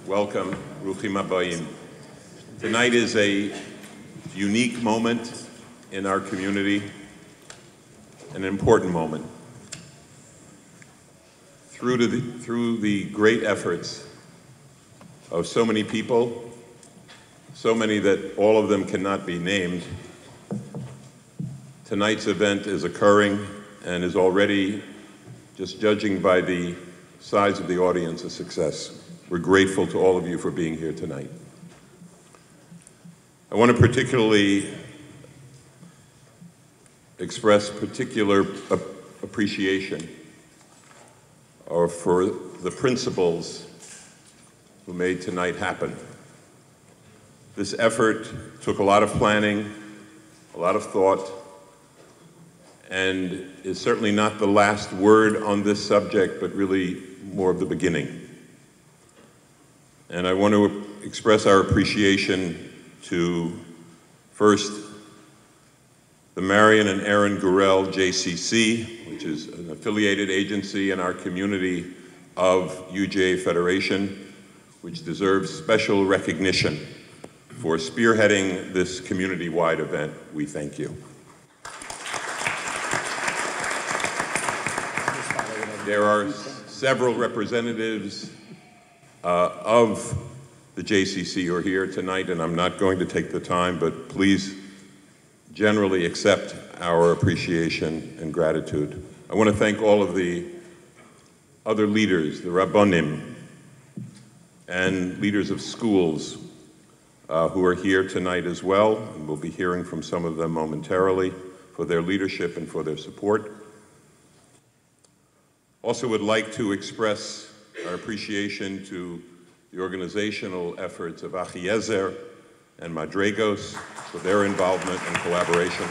welcome, Ruchim Habayim. Tonight is a unique moment in our community, an important moment. Through the great efforts of so many people, so many that all of them cannot be named, tonight's event is occurring and is already, just judging by the size of the audience, a success. We're grateful to all of you for being here tonight. I want to particularly express particular appreciation for the principals who made tonight happen. This effort took a lot of planning, a lot of thought, and is certainly not the last word on this subject, but really more of the beginning. And I want to express our appreciation to, first, the Marion and Aaron Gurel JCC, which is an affiliated agency in our community of UJA Federation, which deserves special recognition for spearheading this community-wide event. We thank you. There are several representatives of the JCC who are here tonight, and I'm not going to take the time, but please generally accept our appreciation and gratitude. I want to thank all of the other leaders, the Rabbonim, and leaders of schools who are here tonight as well, and we'll be hearing from some of them momentarily, for their leadership and for their support. Also would like to express our appreciation to the organizational efforts of Achiezer and Madregos for their involvement and collaboration.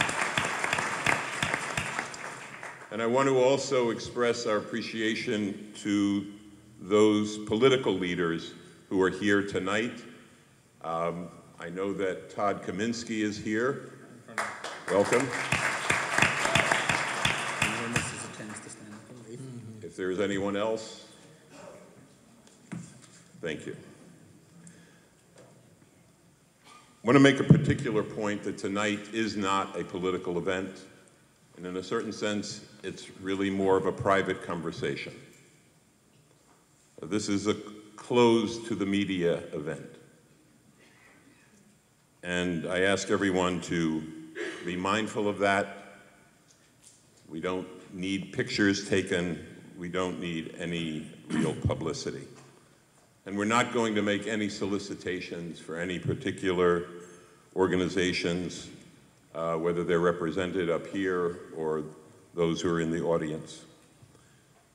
And I want to also express our appreciation to those political leaders who are here tonight. I know that Todd Kaminsky is here. Welcome. If there's anyone else, thank you. I want to make a particular point that tonight is not a political event, and in a certain sense, it's really more of a private conversation. This is a closed to the media event. And I ask everyone to be mindful of that. We don't need pictures taken. We don't need any real publicity. And we're not going to make any solicitations for any particular organizations, whether they're represented up here or those who are in the audience.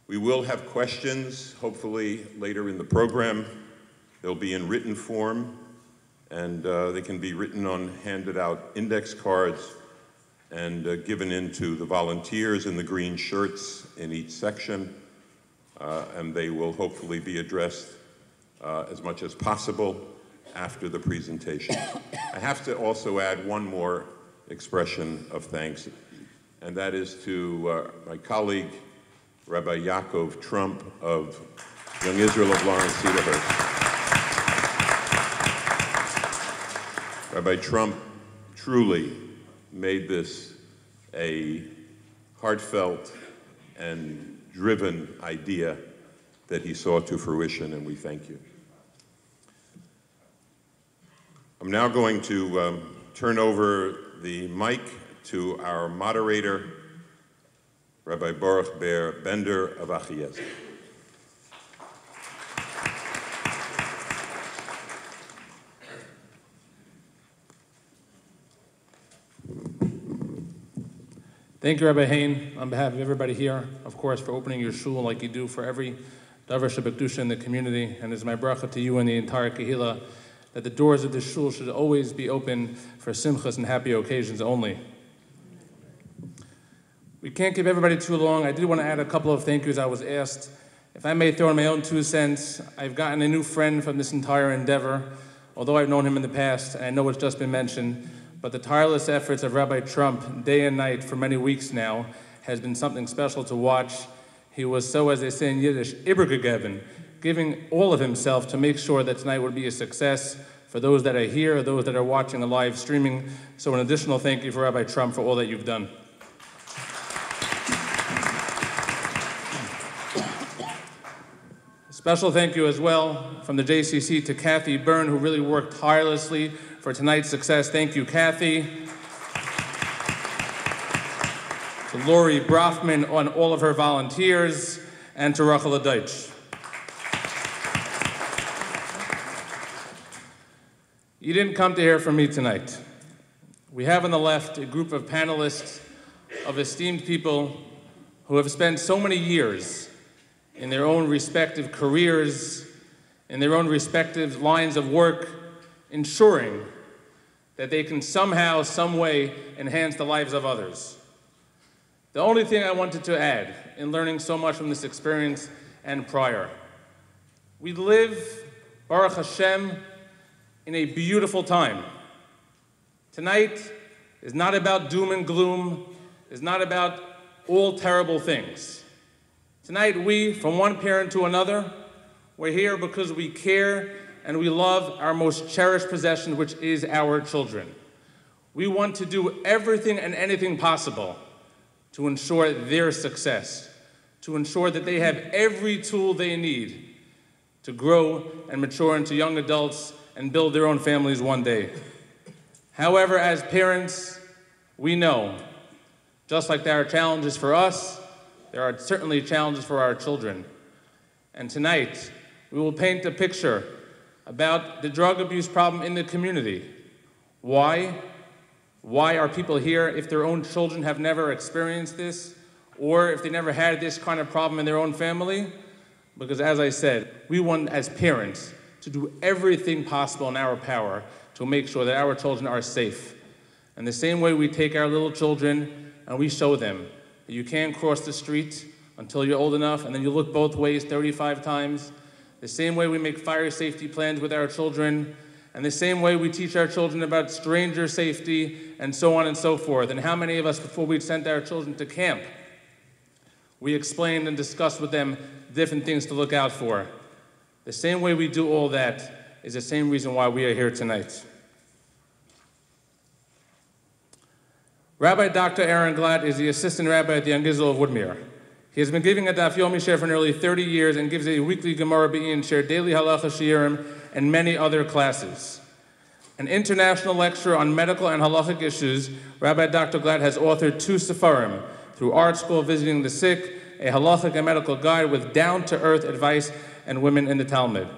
We will have questions, hopefully later in the program. They'll be in written form, and they can be written on handed out index cards and given in to the volunteers in the green shirts in each section, and they will hopefully be addressed as much as possible after the presentation. I have to also add one more expression of thanks, and that is to my colleague, Rabbi Yaakov Trump of Young Israel of Lawrence Cedarhurst. Rabbi Trump truly made this a heartfelt and driven idea that he saw to fruition, and we thank you. I'm now going to turn over the mic to our moderator, Rabbi Baruch Ber Bender of Achiezer. Thank you, Rabbi Hain, on behalf of everybody here, of course, for opening your shul like you do for every davar shebekdusha in the community. And it's my bracha to you and the entire kehillah that the doors of this shul should always be open for simchas and happy occasions only. We can't keep everybody too long. I did want to add a couple of thank yous. I was asked, if I may throw in my own 2 cents, I've gotten a new friend from this entire endeavor, although I've known him in the past, and I know it's just been mentioned. But the tireless efforts of Rabbi Trump, day and night for many weeks now, has been something special to watch. He was so, as they say in Yiddish, übergegeben, giving all of himself to make sure that tonight would be a success for those that are here, those that are watching the live streaming. So an additional thank you for Rabbi Trump for all that you've done. Special thank you as well from the JCC to Kathy Byrne, who really worked tirelessly for tonight's success. Thank you, Kathy. To Lori Brofman on all of her volunteers, and to Rachel Deutsch. You didn't come to hear from me tonight. We have on the left a group of panelists of esteemed people who have spent so many years in their own respective careers, in their own respective lines of work, ensuring that they can somehow, some way, enhance the lives of others. The only thing I wanted to add in learning so much from this experience and prior, we live, Baruch Hashem, in a beautiful time. Tonight is not about doom and gloom, is not about all terrible things. Tonight we, from one parent to another, we're here because we care and we love our most cherished possession, which is our children. We want to do everything and anything possible to ensure their success, to ensure that they have every tool they need to grow and mature into young adults and build their own families one day. However, as parents, we know, just like there are challenges for us, there are certainly challenges for our children. And tonight, we will paint a picture about the drug abuse problem in the community. Why? Why are people here if their own children have never experienced this, or if they never had this kind of problem in their own family? Because as I said, we want as parents to do everything possible in our power to make sure that our children are safe. And the same way we take our little children and we show them that you can't cross the street until you're old enough, and then you look both ways 35 times. The same way we make fire safety plans with our children, and the same way we teach our children about stranger safety, and so on and so forth. And how many of us, before we sent our children to camp, we explained and discussed with them different things to look out for. The same way we do all that is the same reason why we are here tonight. Rabbi Dr. Aaron Glatt is the assistant rabbi at the Young Israel of Woodmere. He has been giving a Daf Yomi share for nearly 30 years and gives a weekly Gemara Be'in share, daily Halacha Shiurim, and many other classes. An international lecturer on medical and halachic issues, Rabbi Dr. Glatt has authored 2 sefarim, Through Art School, Visiting the Sick, a halachic and medical guide with down-to-earth advice and women in the Talmud.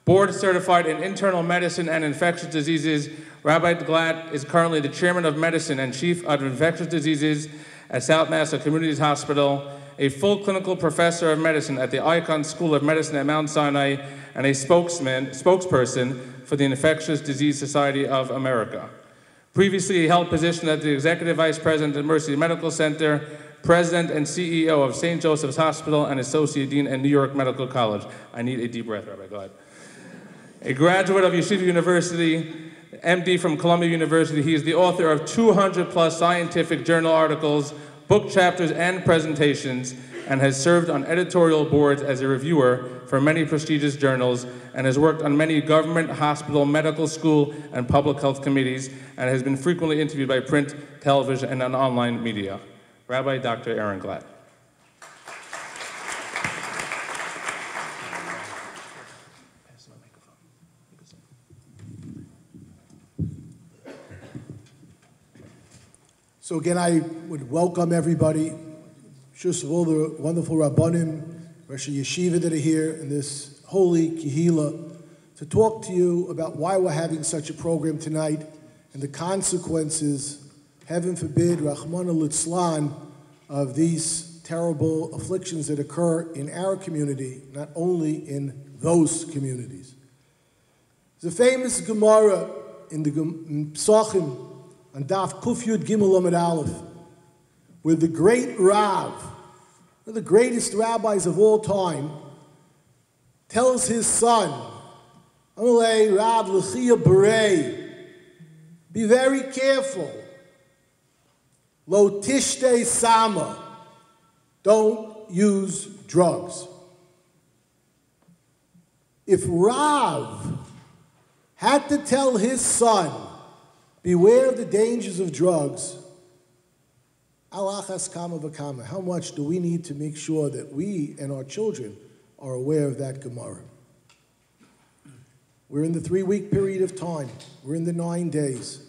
Board certified in internal medicine and infectious diseases, Rabbi Glatt is currently the chairman of medicine and chief of infectious diseases at South Massa Communities Hospital, a full clinical professor of medicine at the Icahn School of Medicine at Mount Sinai, and a spokesperson for the Infectious Disease Society of America. Previously, he held positions as the executive vice president at Mercy Medical Center, president and CEO of St. Joseph's Hospital, and associate dean at New York Medical College. I need a deep breath, Rabbi Glatt. A graduate of Yeshiva University, MD from Columbia University, he is the author of 200+ scientific journal articles, book chapters, and presentations, and has served on editorial boards as a reviewer for many prestigious journals, and has worked on many government, hospital, medical school, and public health committees, and has been frequently interviewed by print, television, and on online media. Rabbi Dr. Aaron Glatt. So again, I would welcome everybody, just all the wonderful Rabbanim, Rosh Yeshiva that are here in this holy Kehillah, to talk to you about why we're having such a program tonight and the consequences, heaven forbid, Rahman al-Litzlan, of these terrible afflictions that occur in our community, not only in those communities. There's a famous Gemara in the Psachim, on Daf Kuf Yud Gimel Amud Aleph, where the great Rav, one of the greatest rabbis of all time, tells his son, Amalei Rav L'chia Berei, be very careful. Lo tishte sama, don't use drugs. If Rav had to tell his son, beware of the dangers of drugs, alachas kama v'kama, how much do we need to make sure that we and our children are aware of that Gemara? We're in the 3-week period of time. We're in the 9 days.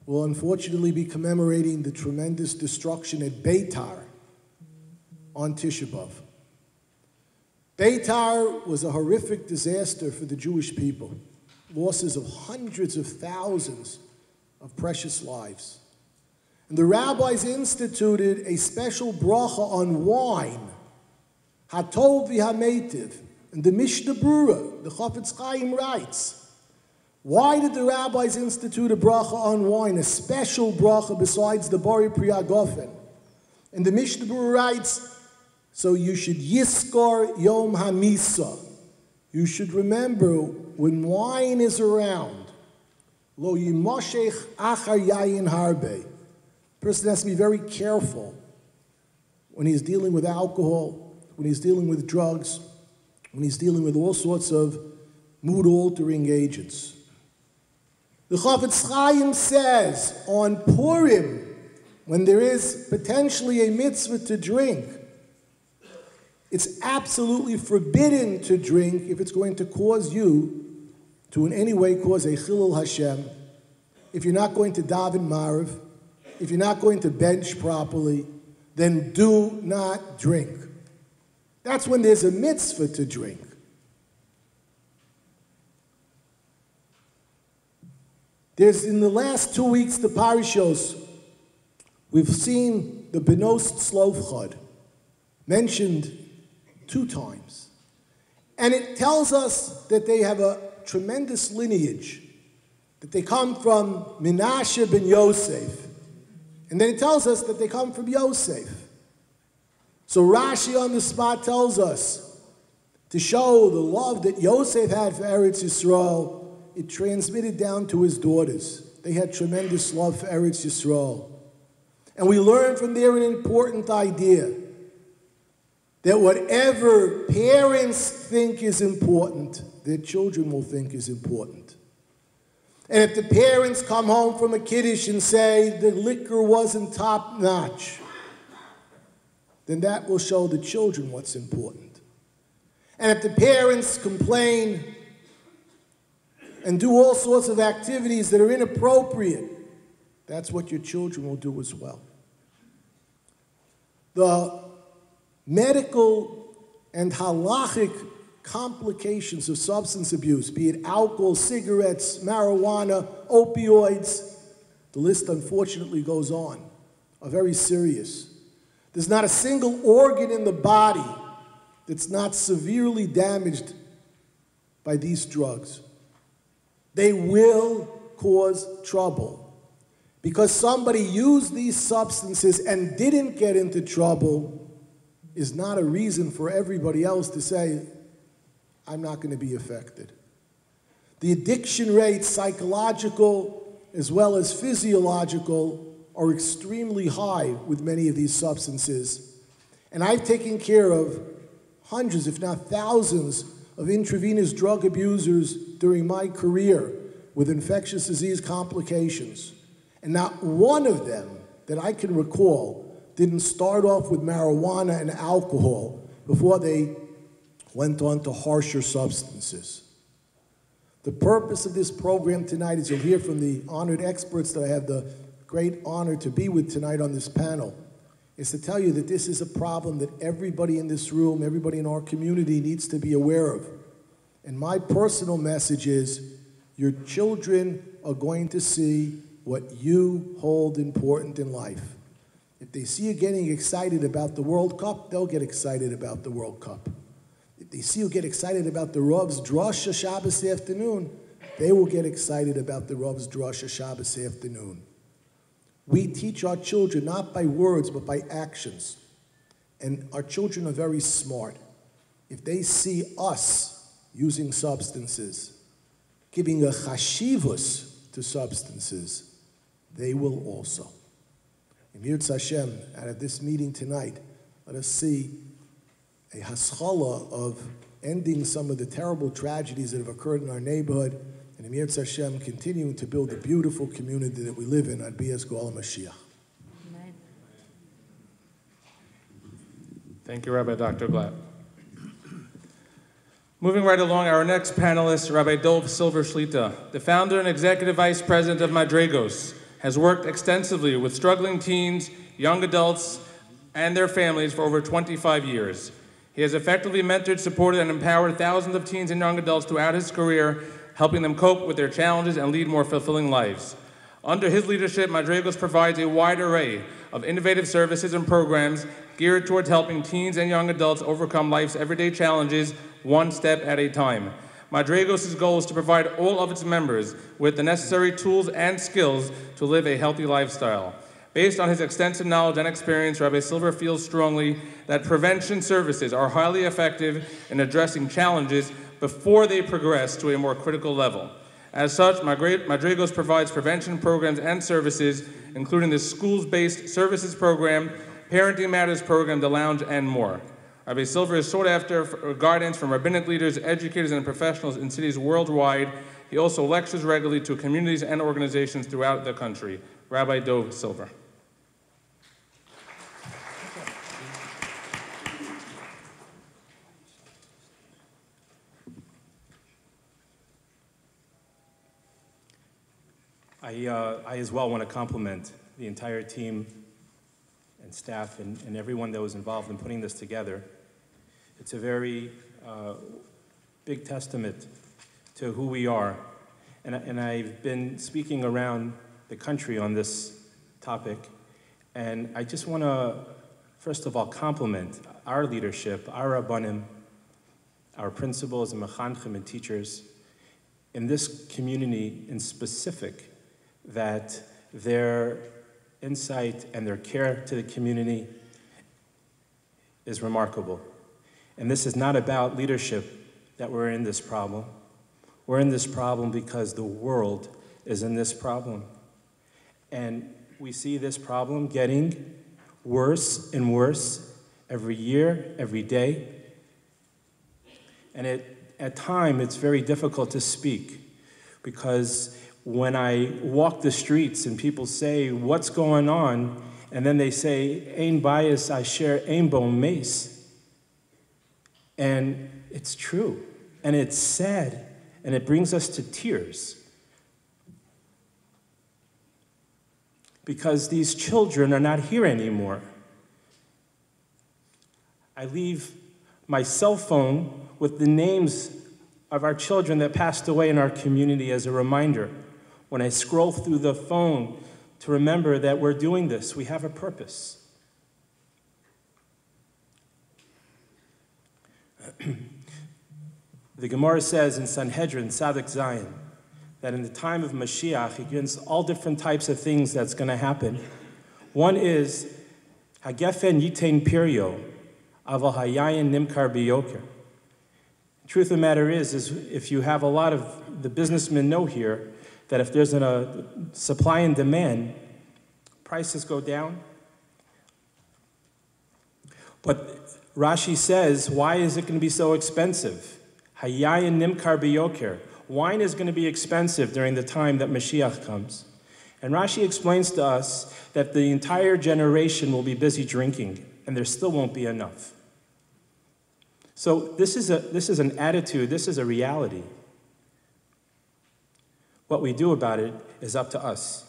We'll unfortunately be commemorating the tremendous destruction at Beitar on Tisha B'Av. Beitar was a horrific disaster for the Jewish people. Losses of hundreds of thousands of precious lives. And the rabbis instituted a special bracha on wine, Hatov v'Hameitiv. And the Mishnah Brura, the Chafetz Chaim writes, why did the rabbis institute a bracha on wine, a special bracha besides the Bari Priyagofen? And the Mishnah Brura writes, so you should yiskar Yom HaMisa. You should remember when wine is around, lo yimoshech achar yayin harbe. Person has to be very careful when he's dealing with alcohol, when he's dealing with drugs, when he's dealing with all sorts of mood-altering agents. The Chafetz Chaim says on Purim, when there is potentially a mitzvah to drink, it's absolutely forbidden to drink if it's going to cause you to in any way cause a chilul Hashem, if you're not going to daven Mariv, if you're not going to bench properly, then do not drink. That's when there's a mitzvah to drink. There's, in the last 2 weeks, the parishos, we've seen the Benos Tzlofchad mentioned 2 times. And it tells us that they have a tremendous lineage, that they come from Menashe ben Yosef. And then it tells us that they come from Yosef. So Rashi on the spot tells us, to show the love that Yosef had for Eretz Yisrael, it transmitted down to his daughters. They had tremendous love for Eretz Yisrael. And we learn from there an important idea, that whatever parents think is important, their children will think is important. And if the parents come home from a kiddush and say the liquor wasn't top notch, then that will show the children what's important. And if the parents complain and do all sorts of activities that are inappropriate, that's what your children will do as well. The medical and halachic complications of substance abuse, be it alcohol, cigarettes, marijuana, opioids, the list unfortunately goes on, are very serious. There's not a single organ in the body that's not severely damaged by these drugs. They will cause trouble. Because somebody used these substances and didn't get into trouble is not a reason for everybody else to say, I'm not going to be affected. The addiction rates, psychological as well as physiological, are extremely high with many of these substances. And I've taken care of hundreds, if not thousands, of intravenous drug abusers during my career with infectious disease complications. And not one of them that I can recall didn't start off with marijuana and alcohol before they went on to harsher substances. The purpose of this program tonight, as you'll hear from the honored experts that I have the great honor to be with tonight on this panel, is to tell you that this is a problem that everybody in this room, everybody in our community needs to be aware of. And my personal message is, your children are going to see what you hold important in life. If they see you getting excited about the World Cup, they'll get excited about the World Cup. If they see you get excited about the Rav's drasha Shabbos afternoon, they will get excited about the Rav's drasha Shabbos afternoon. We teach our children not by words, but by actions. And our children are very smart. If they see us using substances, giving a chashivus to substances, they will also. In Yirtz Hashem, out of this meeting tonight, let us see a haschala of ending some of the terrible tragedies that have occurred in our neighborhood, and Emir Hashem continuing to build the beautiful community that we live in on Bias Gola Mashiach. Thank you, Rabbi Dr. Glatt. Moving right along, our next panelist, Rabbi Dov Silver Shlita, the founder and executive vice president of Madrigos, has worked extensively with struggling teens, young adults, and their families for over 25 years. He has effectively mentored, supported, and empowered thousands of teens and young adults throughout his career, helping them cope with their challenges and lead more fulfilling lives. Under his leadership, Madrigos provides a wide array of innovative services and programs geared towards helping teens and young adults overcome life's everyday challenges one step at a time. Madrigos' goal is to provide all of its members with the necessary tools and skills to live a healthy lifestyle. Based on his extensive knowledge and experience, Rabbi Silver feels strongly that prevention services are highly effective in addressing challenges before they progress to a more critical level. As such, Madrigos provides prevention programs and services, including the schools-based services program, Parenting Matters program, the Lounge, and more. Rabbi Silver is sought after for guidance from rabbinic leaders, educators, and professionals in cities worldwide. He also lectures regularly to communities and organizations throughout the country. Rabbi Dov Silver. I as well want to compliment the entire team and staff and everyone that was involved in putting this together. It's a very big testament to who we are. And I've been speaking around the country on this topic, and I just want to, first of all, compliment our leadership, our rabbanim, our principals and mechanchim and teachers in this community in specific, that their insight and their care to the community is remarkable. And this is not about leadership that we're in this problem. We're in this problem because the world is in this problem. And we see this problem getting worse and worse every year, every day. And at times, it's very difficult to speak, because when I walk the streets and people say, "What's going on?" and then they say, "Ein bias asher ein bo meis." And it's true, and it's sad, and it brings us to tears. Because these children are not here anymore. I leave my cell phone with the names of our children that passed away in our community as a reminder. When I scroll through the phone to remember that we're doing this, we have a purpose. The Gemara says in Sanhedrin, Sadik Zion, that in the time of Mashiach, against all different types of things that's going to happen. One is, Hagefen yitain pirio, aval hayayin nimkar biyoker. Truth of the matter is if you have a lot of the businessmen know here, that if there's a supply and demand, prices go down. But Rashi says, why is it going to be so expensive? Hayayin nimkar biyoker. Wine is going to be expensive during the time that Mashiach comes. And Rashi explains to us that the entire generation will be busy drinking, and there still won't be enough. So this is an attitude, this is a reality. What we do about it is up to us.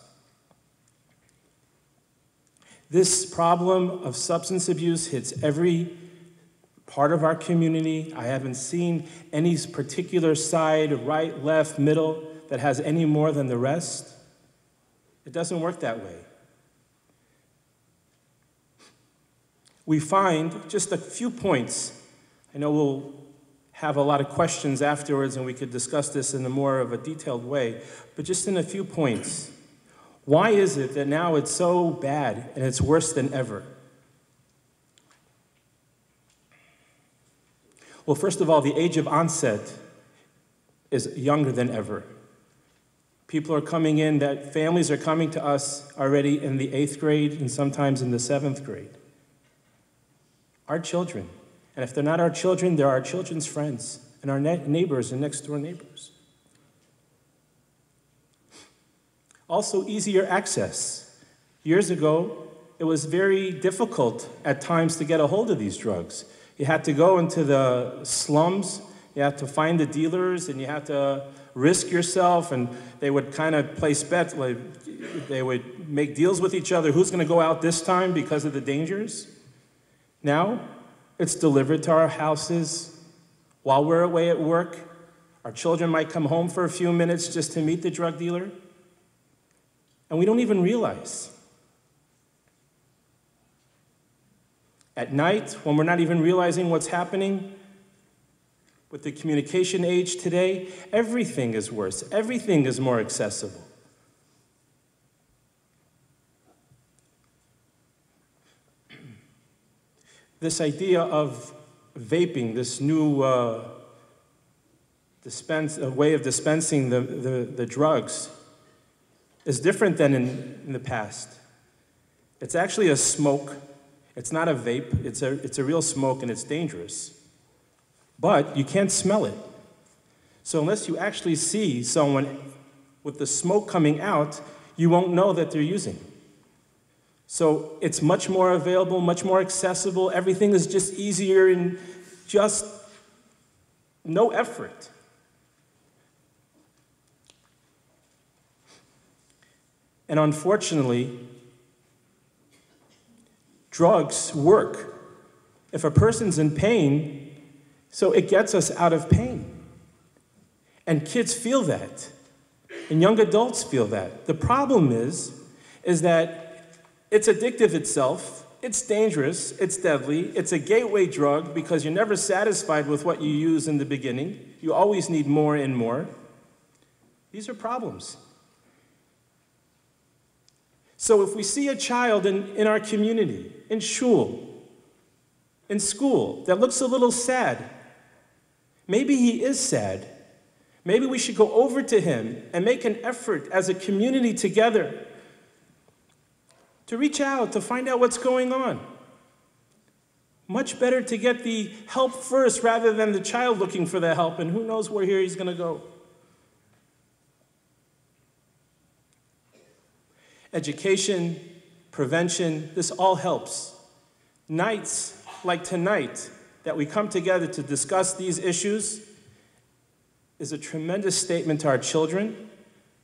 This problem of substance abuse hits every part of our community. I haven't seen any particular side, right, left, middle, that has any more than the rest. It doesn't work that way. We find just a few points. I know we'll have a lot of questions afterwards and we could discuss this in a more of a detailed way, but just in a few points. Why is it that now it's so bad and it's worse than ever? Well, first of all, the age of onset is younger than ever. People are coming in, that families are coming to us already in the 8th grade and sometimes in the 7th grade. Our children. And if they're not our children, they're our children's friends and our neighbors and next door neighbors. Also, easier access. Years ago, it was very difficult at times to get a hold of these drugs. You had to go into the slums, you had to find the dealers, and you had to risk yourself, and they would kind of place bets, like they would make deals with each other, who's going to go out this time because of the dangers. Now, it's delivered to our houses while we're away at work. Our children might come home for a few minutes just to meet the drug dealer, and we don't even realize. At night, when we're not even realizing what's happening, with the communication age today, everything is worse. Everything is more accessible. This idea of vaping, this new way of dispensing the drugs, is different than in the past. It's actually a smoke. It's not a vape. It's a real smoke, and it's dangerous. But you can't smell it. So unless you actually see someone with the smoke coming out, you won't know that they're using. So it's much more available, much more accessible. Everything is just easier and just no effort. And unfortunately, drugs work. If a person's in pain, so it gets us out of pain. And kids feel that. And young adults feel that. The problem is that it's addictive itself, it's dangerous, it's deadly, it's a gateway drug because you're never satisfied with what you use in the beginning. You always need more and more. These are problems. So if we see a child in our community, in shul, in school, that looks a little sad, maybe he is sad. Maybe we should go over to him and make an effort as a community together to reach out, to find out what's going on. Much better to get the help first rather than the child looking for the help, and who knows where he's going to go. Education, prevention, this all helps. Nights like tonight that we come together to discuss these issues is a tremendous statement to our children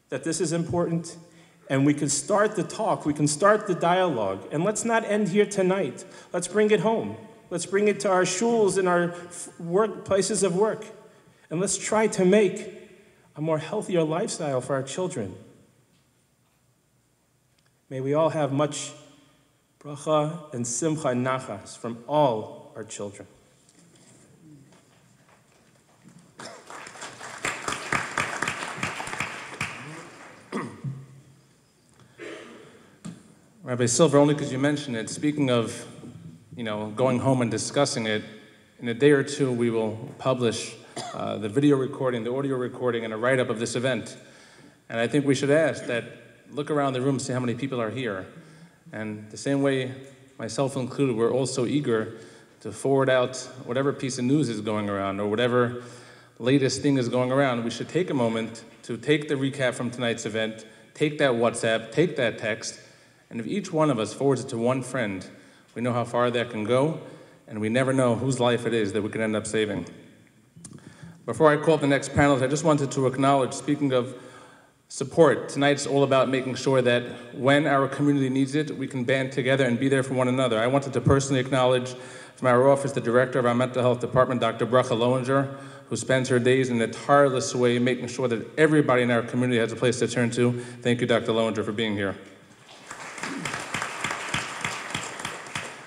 that this is important, and we can start the talk, we can start the dialogue, and let's not end here tonight. Let's bring it home. Let's bring it to our shuls and our places of work, and let's try to make a more healthier lifestyle for our children. May we all have much bracha and simcha and nachas from all our children. Rabbi Silver, only because you mentioned it, speaking of, going home and discussing it, in a day or two we will publish the video recording, the audio recording, and a write-up of this event. And I think we should ask that, look around the room, see how many people are here. And the same way, myself included, we're all so eager to forward out whatever piece of news is going around or whatever latest thing is going around. We should take a moment to take the recap from tonight's event, take that WhatsApp, take that text, and if each one of us forwards it to one friend, we know how far that can go, and we never know whose life it is that we could end up saving. Before I call up the next panelist, I just wanted to acknowledge, speaking of support, tonight's all about making sure that when our community needs it, we can band together and be there for one another. I wanted to personally acknowledge from our office the director of our mental health department, Dr. Bracha Lowinger, who spends her days in a tireless way making sure that everybody in our community has a place to turn to. Thank you, Dr. Lowinger, for being here.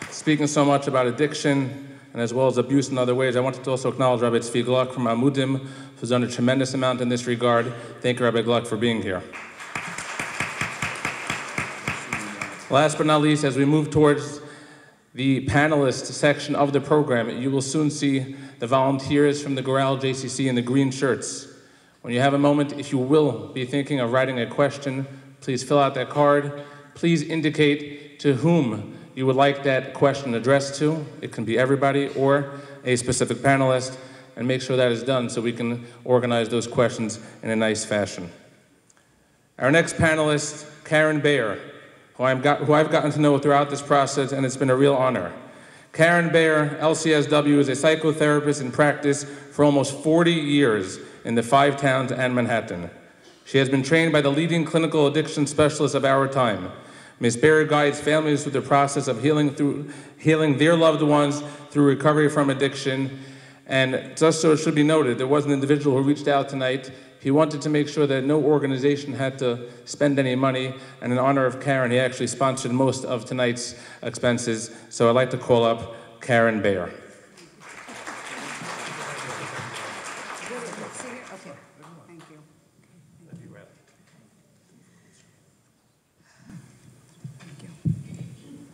Speaking so much about addiction and as well as abuse in other ways, I wanted to also acknowledge Rabbi Tzvi Gluck from Amudim, who's done a tremendous amount in this regard. Thank you, Rabbi Gluck, for being here. Last but not least, as we move towards the panelist section of the program, you will soon see the volunteers from the Goral JCC in the green shirts. When you have a moment, if you will be thinking of writing a question, please fill out that card. Please indicate to whom you would like that question addressed to. It can be everybody or a specific panelist, and make sure that is done so we can organize those questions in a nice fashion. Our next panelist, Karen Bayer, who I've gotten to know throughout this process, and it's been a real honor. Karen Bayer, LCSW, is a psychotherapist in practice for almost 40 years in the 5 towns and Manhattan. She has been trained by the leading clinical addiction specialists of our time. Ms. Bayer guides families through the process of healing their loved ones through recovery from addiction. And just so it should be noted, there was an individual who reached out tonight. He wanted to make sure that no organization had to spend any money, and in honor of Karen, he actually sponsored most of tonight's expenses. So I'd like to call up Karen Bayer.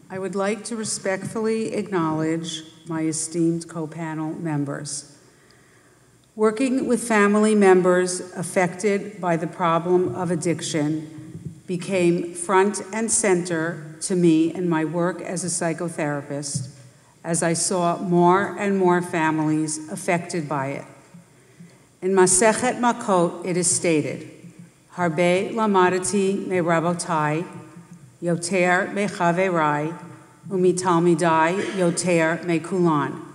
I would like to respectfully acknowledge my esteemed co-panel members. Working with family members affected by the problem of addiction became front and center to me in my work as a psychotherapist, as I saw more and more families affected by it. In Masechet Makot, it is stated, Harbe lamadati me rabotai, yoter me chaverai, umitalmidai yoter me kulan.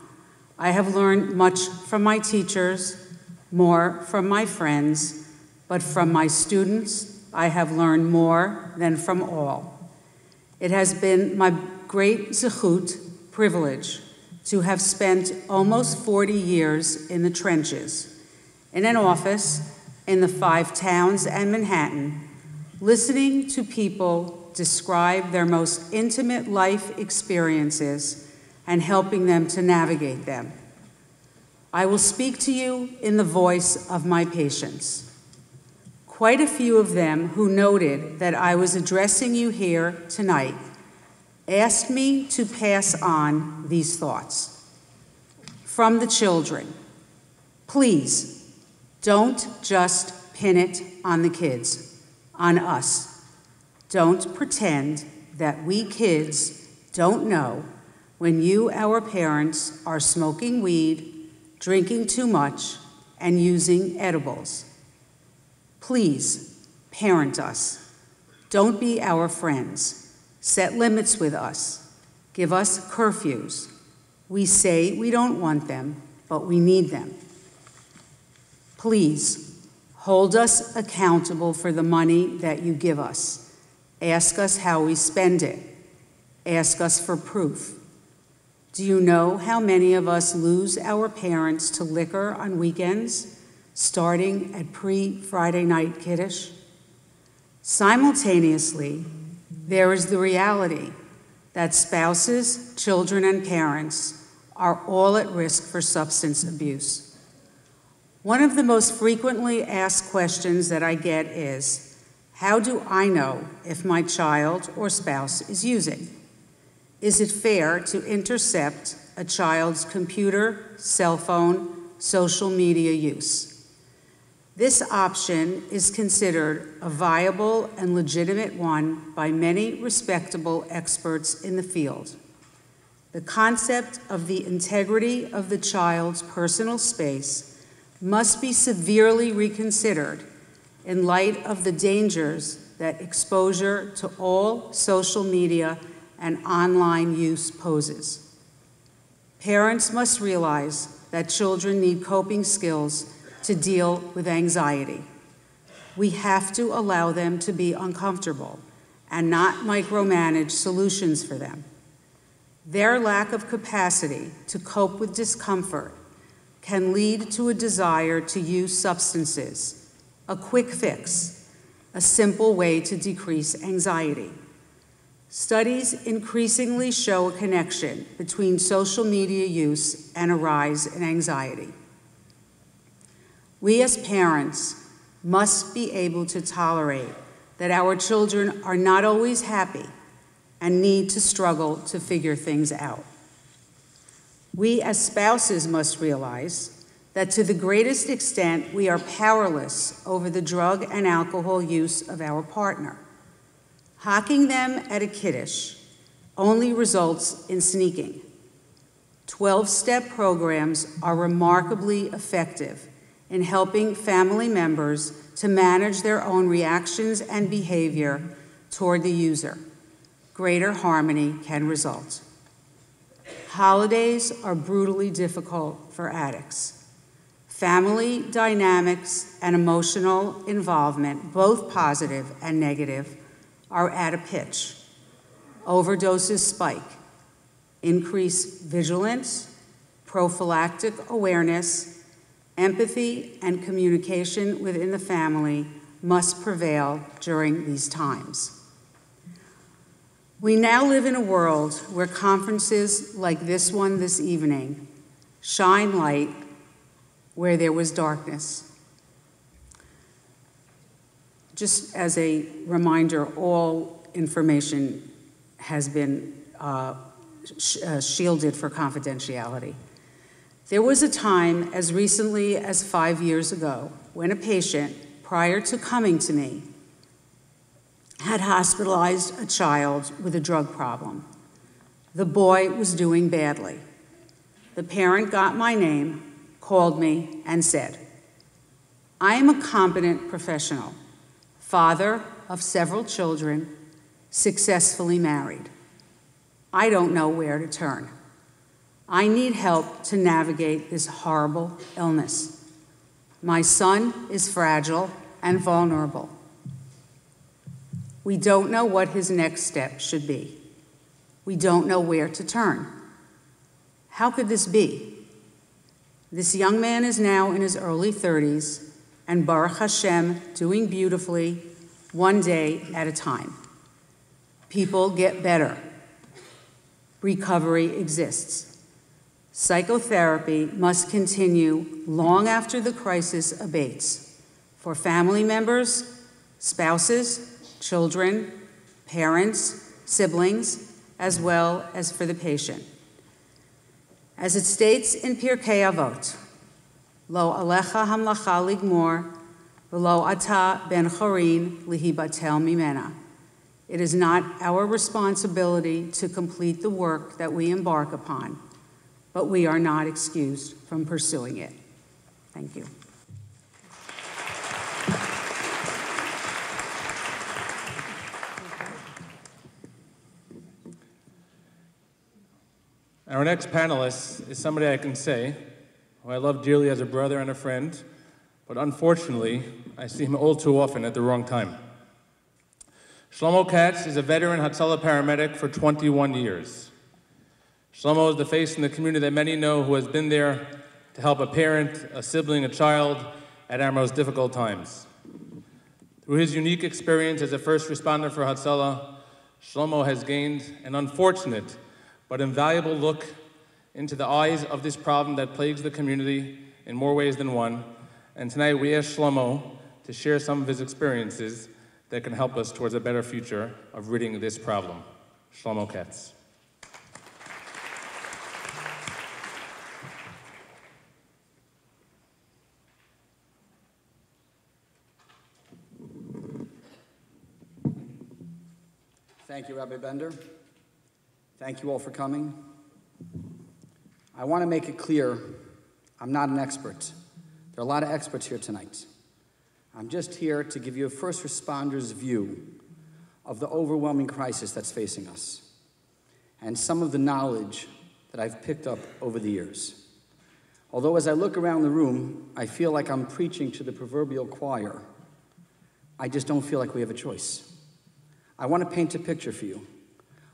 I have learned much from my teachers, more from my friends, but from my students, I have learned more than from all. It has been my great zechut, privilege, to have spent almost 40 years in the trenches, in an office in the 5 towns and Manhattan, listening to people describe their most intimate life experiences and helping them to navigate them. I will speak to you in the voice of my patients. Quite a few of them who noted that I was addressing you here tonight asked me to pass on these thoughts. From the children, please don't just pin it on the kids, on us. Don't pretend that we kids don't know when you, our parents, are smoking weed, drinking too much, and using edibles. Please parent us. Don't be our friends. Set limits with us. Give us curfews. We say we don't want them, but we need them. Please hold us accountable for the money that you give us. Ask us how we spend it. Ask us for proof. Do you know how many of us lose our parents to liquor on weekends, starting at pre-Friday night Kiddush? Simultaneously, there is the reality that spouses, children, and parents are all at risk for substance abuse. One of the most frequently asked questions that I get is, how do I know if my child or spouse is using? Is it fair to intercept a child's computer, cell phone, social media use? This option is considered a viable and legitimate one by many respectable experts in the field. The concept of the integrity of the child's personal space must be severely reconsidered in light of the dangers that exposure to all social media and online use poses. Parents must realize that children need coping skills to deal with anxiety. We have to allow them to be uncomfortable and not micromanage solutions for them. Their lack of capacity to cope with discomfort can lead to a desire to use substances, a quick fix, a simple way to decrease anxiety. Studies increasingly show a connection between social media use and a rise in anxiety. We as parents must be able to tolerate that our children are not always happy and need to struggle to figure things out. We as spouses must realize that to the greatest extent we are powerless over the drug and alcohol use of our partner. Hocking them at a kiddush, only results in sneaking. 12-step programs are remarkably effective in helping family members to manage their own reactions and behavior toward the user. Greater harmony can result. Holidays are brutally difficult for addicts. Family dynamics and emotional involvement, both positive and negative, are at a pitch. Overdoses spike. Increase vigilance, prophylactic awareness, empathy, and communication within the family must prevail during these times. We now live in a world where conferences like this one this evening shine light where there was darkness. Just as a reminder, all information has been shielded for confidentiality. There was a time as recently as 5 years ago when a patient, prior to coming to me, had hospitalized a child with a drug problem. The boy was doing badly. The parent got my name, called me, and said, "I am a competent professional, father of several children, successfully married. I don't know where to turn. I need help to navigate this horrible illness. My son is fragile and vulnerable. We don't know what his next step should be. We don't know where to turn. How could this be? This young man is now in his early 30s and Baruch Hashem, doing beautifully, one day at a time. People get better. Recovery exists. Psychotherapy must continue long after the crisis abates for family members, spouses, children, parents, siblings, as well as for the patient. As it states in Pirkei Avot, Lo alecha hamlacha ligmor, v'lo ata ben chorin lihibatel mimena. It is not our responsibility to complete the work that we embark upon, but we are not excused from pursuing it. Thank you. Our next panelist is somebody I can say, who I love dearly as a brother and a friend, but unfortunately, I see him all too often at the wrong time. Shlomo Katz is a veteran Hatzalah paramedic for 21 years. Shlomo is the face in the community that many know who has been there to help a parent, a sibling, a child at our most difficult times. Through his unique experience as a first responder for Hatzalah, Shlomo has gained an unfortunate but invaluable look into the eyes of this problem that plagues the community in more ways than one. And tonight we ask Shlomo to share some of his experiences that can help us towards a better future of ridding this problem. Shlomo Katz. Thank you, Rabbi Bender. Thank you all for coming. I want to make it clear, I'm not an expert. There are a lot of experts here tonight. I'm just here to give you a first responder's view of the overwhelming crisis that's facing us and some of the knowledge that I've picked up over the years. Although as I look around the room, I feel like I'm preaching to the proverbial choir, I just don't feel like we have a choice. I want to paint a picture for you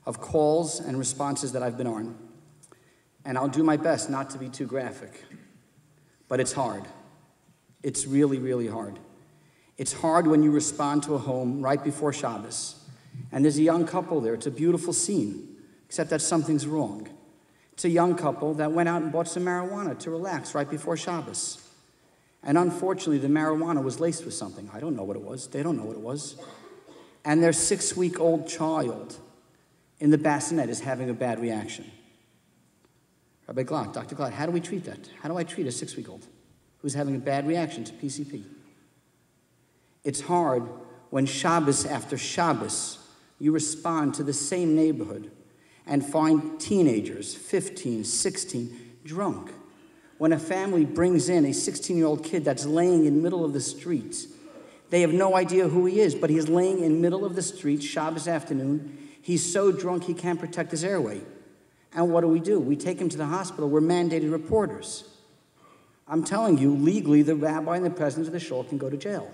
of calls and responses that I've been on, and I'll do my best not to be too graphic, but it's hard. It's really, really hard. It's hard when you respond to a home right before Shabbos, and there's a young couple there. It's a beautiful scene, except that something's wrong. It's a young couple that went out and bought some marijuana to relax right before Shabbos. And unfortunately, the marijuana was laced with something. I don't know what it was. They don't know what it was. And their 6-week-old child in the bassinet is having a bad reaction. Rabbi Glatt, Dr. Glatt, how do we treat that? How do I treat a 6-week-old who's having a bad reaction to PCP? It's hard when Shabbos after Shabbos you respond to the same neighborhood and find teenagers, 15, 16, drunk. When a family brings in a 16-year-old kid that's laying in the middle of the street, they have no idea who he is, but he's laying in the middle of the street, Shabbos afternoon. He's so drunk he can't protect his airway. And what do? We take him to the hospital. We're mandated reporters. I'm telling you, legally, the rabbi and the president of the shul can go to jail.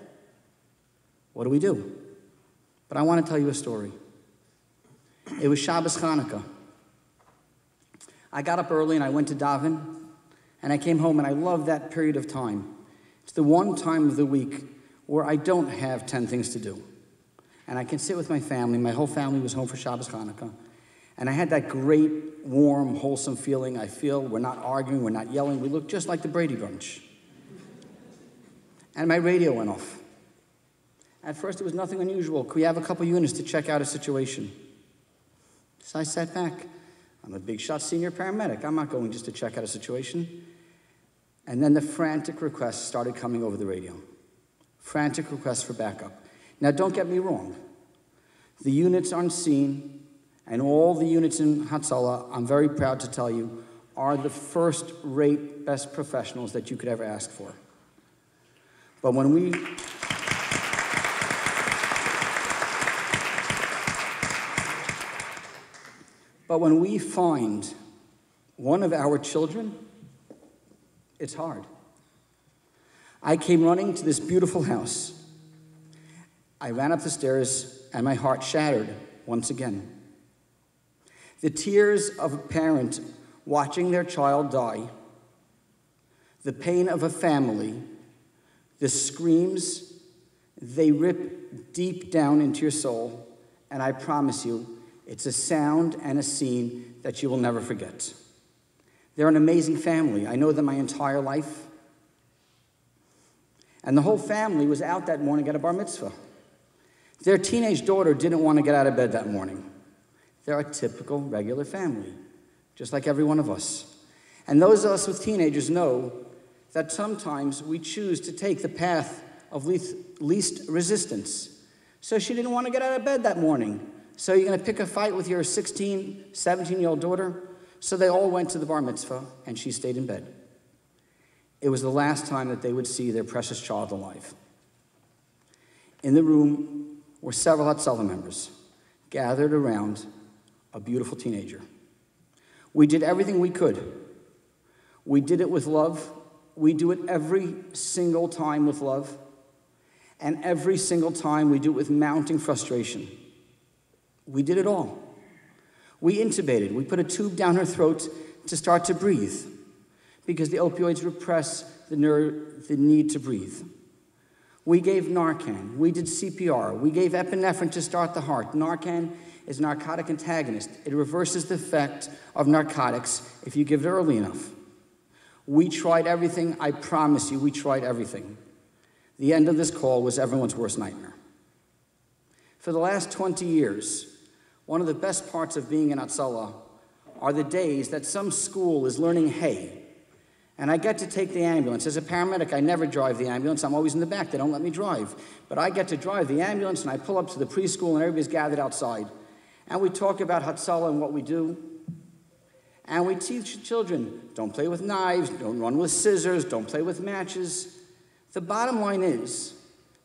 What do? But I want to tell you a story. It was Shabbos Hanukkah. I got up early and I went to daven, and I came home, and I love that period of time. It's the one time of the week where I don't have 10 things to do. And I can sit with my family. My whole family was home for Shabbos Hanukkah. And I had that great, warm, wholesome feeling. I feel we're not arguing, we're not yelling. We look just like the Brady Bunch. And my radio went off. At first, it was nothing unusual. Could we have a couple units to check out a situation? So I sat back. I'm a big shot senior paramedic. I'm not going just to check out a situation. And then the frantic requests started coming over the radio. Frantic requests for backup. Now, don't get me wrong. The units on scene and all the units in Hatzalah, I'm very proud to tell you, are the first-rate best professionals that you could ever ask for. But when we find one of our children, it's hard. I came running to this beautiful house. I ran up the stairs, and my heart shattered once again. The tears of a parent watching their child die, the pain of a family, the screams, they rip deep down into your soul, and I promise you, it's a sound and a scene that you will never forget. They're an amazing family. I know them my entire life. And the whole family was out that morning at a bar mitzvah. Their teenage daughter didn't want to get out of bed that morning. They're a typical, regular family, just like every one of us. And those of us with teenagers know that sometimes we choose to take the path of least resistance. So she didn't want to get out of bed that morning. So you're going to pick a fight with your 16, 17-year-old daughter? So they all went to the bar mitzvah, and she stayed in bed. It was the last time that they would see their precious child alive. In the room were several Hatzalah members gathered around a beautiful teenager. We did everything we could. We did it with love. We do it every single time with love. And every single time we do it with mounting frustration. We did it all. We intubated. We put a tube down her throat to start to breathe because the opioids repress the need to breathe. We gave Narcan. We did CPR. We gave epinephrine to start the heart. Narcan is a narcotic antagonist. It reverses the effect of narcotics if you give it early enough. We tried everything. I promise you, we tried everything. The end of this call was everyone's worst nightmare. For the last 20 years, one of the best parts of being in Hatzalah are the days that some school is learning hay, and I get to take the ambulance. As a paramedic, I never drive the ambulance. I'm always in the back. They don't let me drive. But I get to drive the ambulance, and I pull up to the preschool, and everybody's gathered outside. And we talk about Hatzalah and what we do. And we teach children, don't play with knives, don't run with scissors, don't play with matches. The bottom line is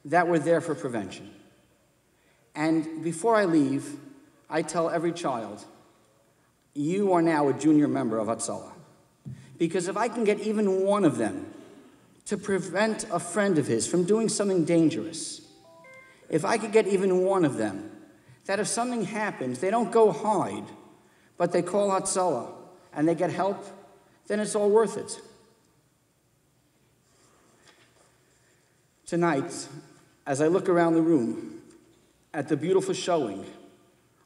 that we're there for prevention. And before I leave, I tell every child, you are now a junior member of Hatzalah. Because if I can get even one of them to prevent a friend of his from doing something dangerous, if I could get even one of them, that if something happens, they don't go hide, but they call Hatzalah and they get help, then it's all worth it. Tonight, as I look around the room at the beautiful showing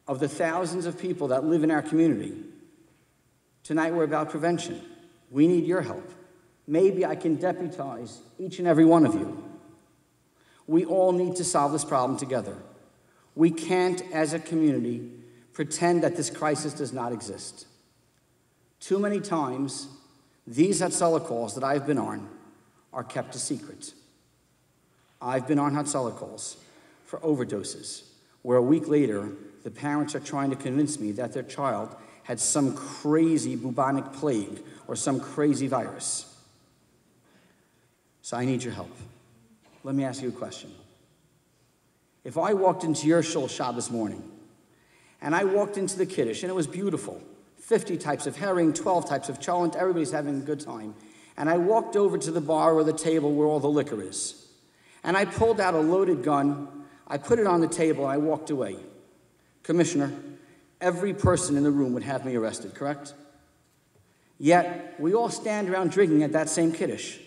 of the thousands of people that live in our community, tonight we're about prevention. We need your help. Maybe I can deputize each and every one of you. We all need to solve this problem together. We can't, as a community, pretend that this crisis does not exist. Too many times, these Hatzalah calls that I've been on are kept a secret. I've been on Hatzalah calls for overdoses, where a week later, the parents are trying to convince me that their child had some crazy bubonic plague or some crazy virus. So I need your help. Let me ask you a question. If I walked into your shul Shabbos morning, and I walked into the Kiddush, and it was beautiful, 50 types of herring, 12 types of cholent, everybody's having a good time, and I walked over to the bar or the table where all the liquor is, and I pulled out a loaded gun, I put it on the table, and I walked away. Commissioner, every person in the room would have me arrested, correct? Yet, we all stand around drinking at that same Kiddush.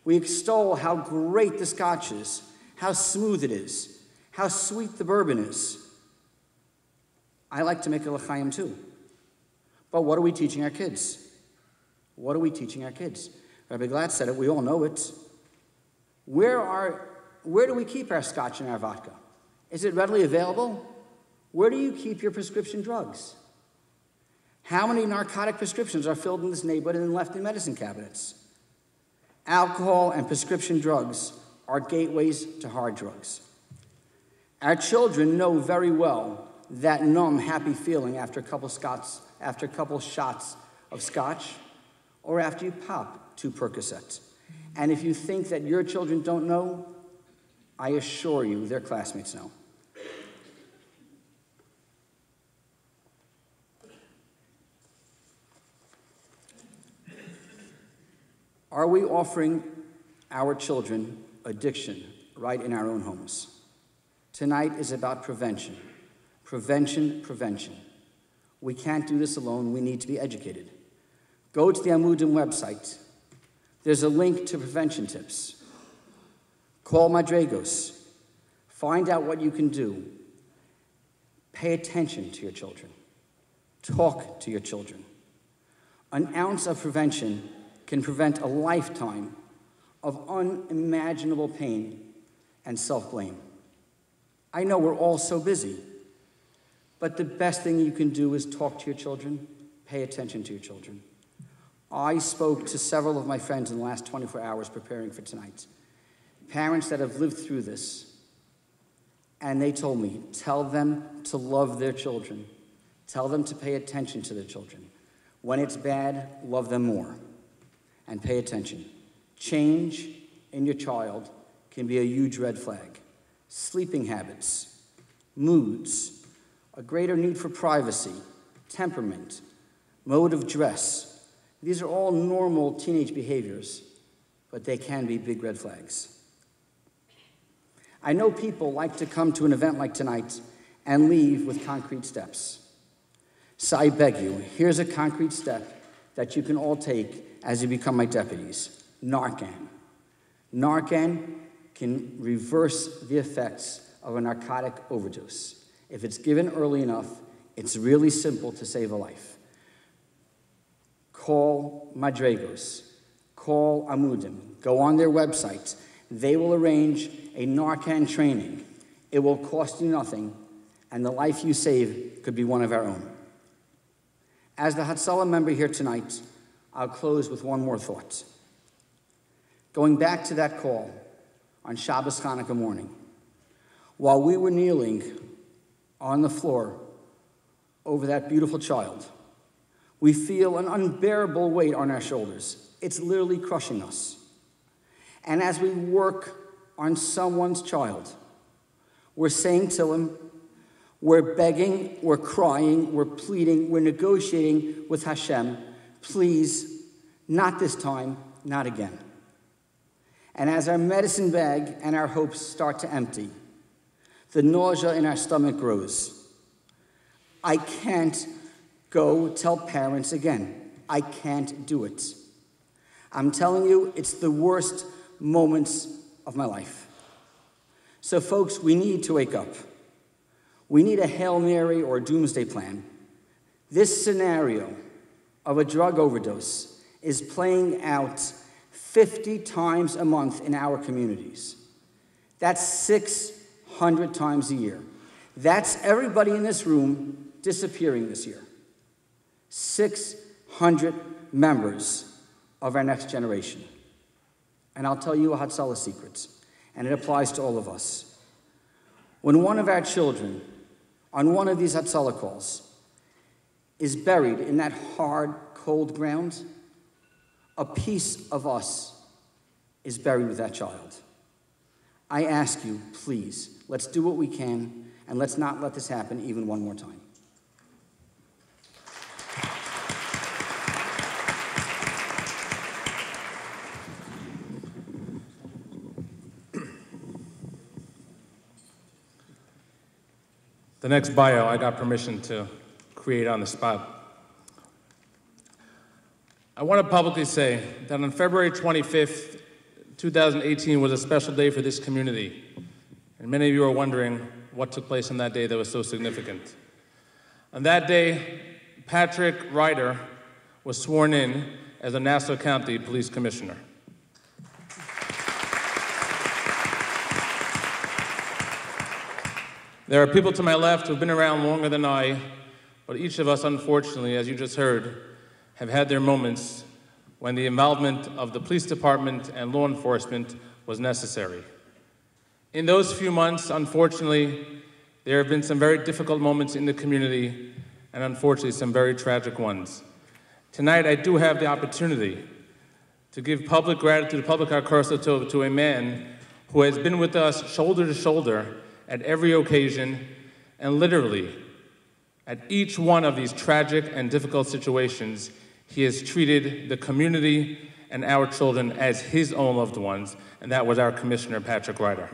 We extol how great the scotch is, how smooth it is, how sweet the bourbon is. I like to make a l'chaim too. But what are we teaching our kids? What are we teaching our kids? Rabbi Glad said it, we all know it. Where do we keep our scotch and our vodka? Is it readily available? Where do you keep your prescription drugs? How many narcotic prescriptions are filled in this neighborhood and left in medicine cabinets? Alcohol and prescription drugs are gateways to hard drugs. Our children know very well that numb, happy feeling after a couple shots of scotch, or after you pop 2 Percocets. And if you think that your children don't know, I assure you their classmates know. Are we offering our children addiction right in our own homes? Tonight is about prevention. Prevention, prevention. We can't do this alone. We need to be educated. Go to the Amudim website. There's a link to prevention tips. Call Madregos. Find out what you can do. Pay attention to your children. Talk to your children. An ounce of prevention can prevent a lifetime of unimaginable pain and self-blame. I know we're all so busy, but the best thing you can do is talk to your children, pay attention to your children. I spoke to several of my friends in the last 24 hours preparing for tonight, parents that have lived through this, and they told me, tell them to love their children. Tell them to pay attention to their children. When it's bad, love them more. And pay attention. Change in your child can be a huge red flag. Sleeping habits, moods, a greater need for privacy, temperament, mode of dress. These are all normal teenage behaviors, but they can be big red flags. I know people like to come to an event like tonight and leave with concrete steps. So I beg you, here's a concrete step that you can all take as you become my deputies. Narcan. Narcan can reverse the effects of a narcotic overdose. If it's given early enough, it's really simple to save a life. Call Madregos. Call Amudim. Go on their website. They will arrange a Narcan training. It will cost you nothing, and the life you save could be one of our own. As the Hatzalah member here tonight, I'll close with one more thought. Going back to that call on Shabbos Hanukkah morning, while we were kneeling on the floor over that beautiful child, we feel an unbearable weight on our shoulders. It's literally crushing us. And as we work on someone's child, we're saying to him, we're begging, we're crying, we're pleading, we're negotiating with Hashem. Please, not this time, not again. And as our medicine bag and our hopes start to empty, the nausea in our stomach grows. I can't go tell parents again. I can't do it. I'm telling you, it's the worst moments of my life. So folks, we need to wake up. We need a Hail Mary or a doomsday plan. This scenario of a drug overdose is playing out 50 times a month in our communities. That's 600 times a year. That's everybody in this room disappearing this year. 600 members of our next generation. And I'll tell you a Hatzalah secret, and it applies to all of us. When one of our children, on one of these Hatzalah calls, is buried in that hard, cold ground, a piece of us is buried with that child. I ask you, please, let's do what we can, and let's not let this happen even one more time. The next bio I got permission to create on the spot. I want to publicly say that on February 25th, 2018 was a special day for this community. And many of you are wondering what took place on that day that was so significant. On that day, Patrick Ryder was sworn in as a Nassau County Police Commissioner. There are people to my left who've been around longer than I, but each of us, unfortunately, as you just heard, have had their moments when the involvement of the police department and law enforcement was necessary. In those few months, unfortunately, there have been some very difficult moments in the community, and unfortunately, some very tragic ones. Tonight, I do have the opportunity to give public gratitude, public accolades to a man who has been with us shoulder to shoulder at every occasion, and literally, at each one of these tragic and difficult situations, he has treated the community and our children as his own loved ones, and that was our Commissioner, Patrick Ryder.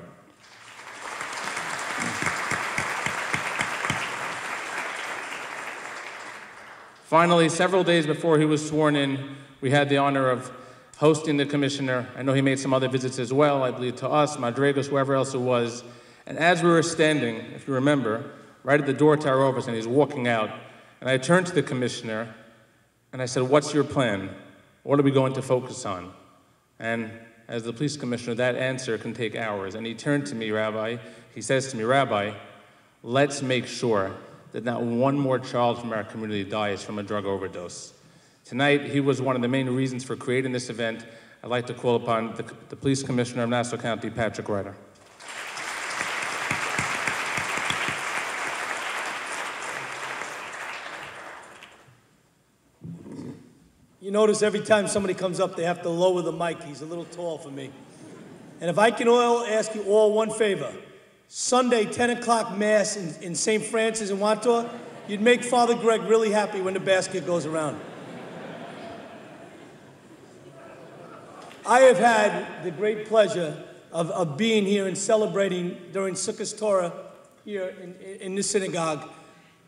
Finally, several days before he was sworn in, we had the honor of hosting the Commissioner. I know he made some other visits as well, I believe to us, Madrigos, whoever else it was. And as we were standing, if you remember, right at the door to our office, and he's walking out, and I turned to the Commissioner, and I said, "What's your plan? What are we going to focus on?" And as the police commissioner, that answer can take hours. And he turned to me, Rabbi, he says to me, "Rabbi, let's make sure that not one more child from our community dies from a drug overdose." Tonight, he was one of the main reasons for creating this event. I'd like to call upon the police commissioner of Nassau County, Patrick Ryder. You notice every time somebody comes up, they have to lower the mic. He's a little tall for me. And if I can ask you all one favor, Sunday, 10 o'clock Mass in St. Francis in Wantor, you'd make Father Greg really happy when the basket goes around. I have had the great pleasure of being here and celebrating during Sukkot Torah here in this synagogue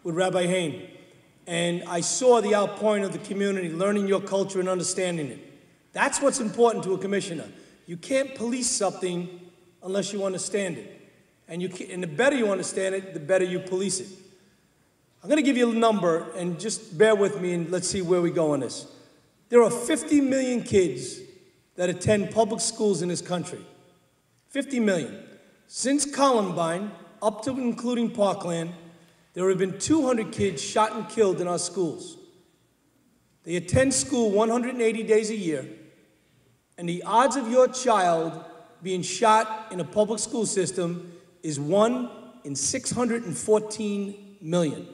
with Rabbi Hain. And I saw the outpouring of the community, learning your culture and understanding it. That's what's important to a commissioner. You can't police something unless you understand it. And the better you understand it, the better you police it. I'm going to give you a number, and just bear with me, and let's see where we go on this. There are 50 million kids that attend public schools in this country. 50 million. Since Columbine, up to and including Parkland, there have been 200 kids shot and killed in our schools. They attend school 180 days a year, and the odds of your child being shot in a public school system is 1 in 614 million.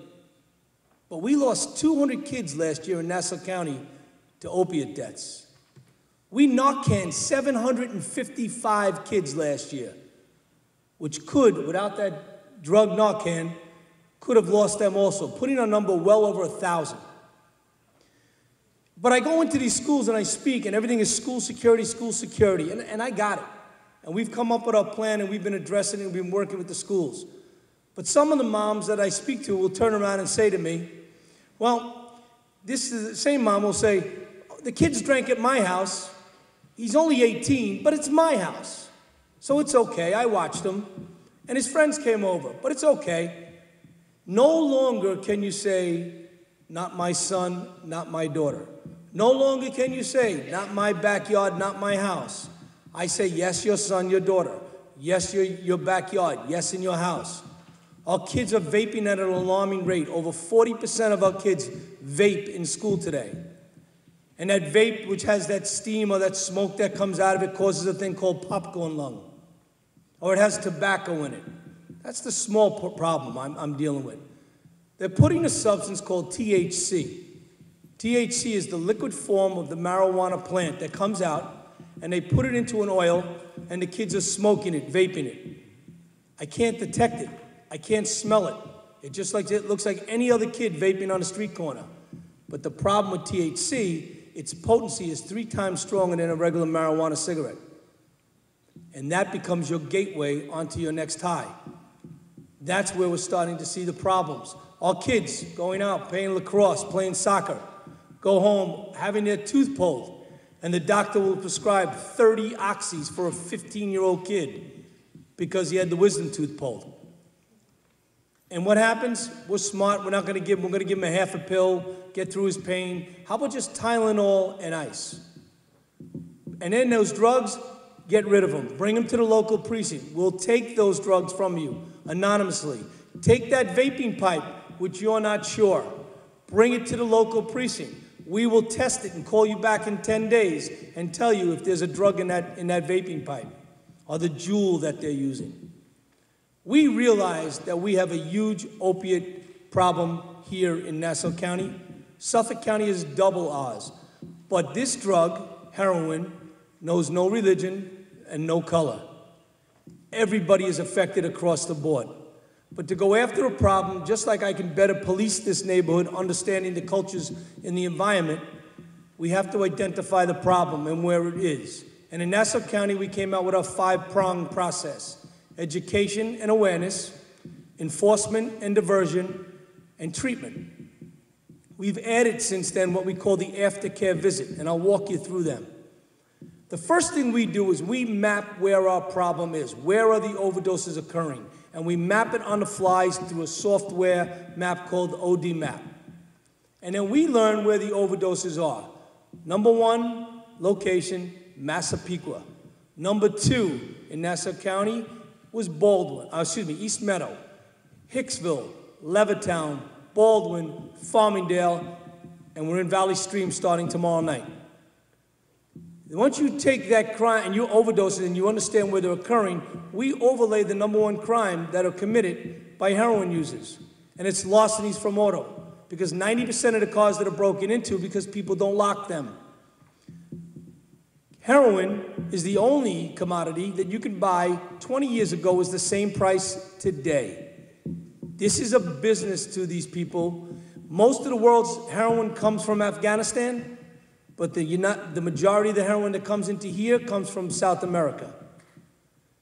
But we lost 200 kids last year in Nassau County to opiate deaths. We Narcaned 755 kids last year, which could, without that drug Narcan, could have lost them also, putting our number well over 1,000. But I go into these schools and I speak, and everything is school security, and I got it. And we've come up with our plan, and we've been addressing it, and we've been working with the schools. But some of the moms that I speak to will turn around and say to me, well, this is the same mom will say, the kids drank at my house, he's only 18, but it's my house. So it's okay, I watched him, and his friends came over, but it's okay. No longer can you say, not my son, not my daughter. No longer can you say, not my backyard, not my house. I say, yes, your son, your daughter. Yes, your backyard. Yes, in your house. Our kids are vaping at an alarming rate. Over 40% of our kids vape in school today. And that vape, which has that steam or that smoke that comes out of it, causes a thing called popcorn lung. Or it has tobacco in it. That's the small problem I'm dealing with. They're putting a substance called THC. THC is the liquid form of the marijuana plant that comes out, and they put it into an oil, and the kids are smoking it, vaping it. I can't detect it. I can't smell it. It looks like any other kid vaping on a street corner. But the problem with THC, its potency is 3 times stronger than a regular marijuana cigarette. And that becomes your gateway onto your next high. That's where we're starting to see the problems. Our kids going out, playing lacrosse, playing soccer, go home, having their tooth pulled, and the doctor will prescribe 30 oxys for a 15-year-old kid because he had the wisdom tooth pulled. And what happens? We're smart. We're going to give him a half a pill, get through his pain. How about just Tylenol and ice? And then those drugs, get rid of them. Bring them to the local precinct. We'll take those drugs from you anonymously. Take that vaping pipe, which you're not sure. Bring it to the local precinct. We will test it and call you back in 10 days and tell you if there's a drug in that vaping pipe or the jewel that they're using. We realize that we have a huge opiate problem here in Nassau County. Suffolk County is double ours. But this drug, heroin, knows no religion and no color. Everybody is affected across the board. But to go after a problem, just like I can better police this neighborhood, understanding the cultures in the environment, we have to identify the problem and where it is. And in Nassau County, we came out with a 5-pronged process: education and awareness, enforcement and diversion, and treatment. We've added since then what we call the aftercare visit, and I'll walk you through them. The first thing we do is we map where our problem is. Where are the overdoses occurring? And we map it on the flies through a software map called OD Map. And then we learn where the overdoses are. Number 1 location, Massapequa. Number 2 in Nassau County was East Meadow, Hicksville, Levittown, Baldwin, Farmingdale, and we're in Valley Stream starting tomorrow night. Once you take that crime and you overdose it and you understand where they're occurring, we overlay the number 1 crime that are committed by heroin users, and it's larcenies from auto, because 90% of the cars that are broken into because people don't lock them. Heroin is the only commodity that you can buy 20 years ago is the same price today. This is a business to these people. Most of the world's heroin comes from Afghanistan, but the majority of the heroin that comes into here comes from South America.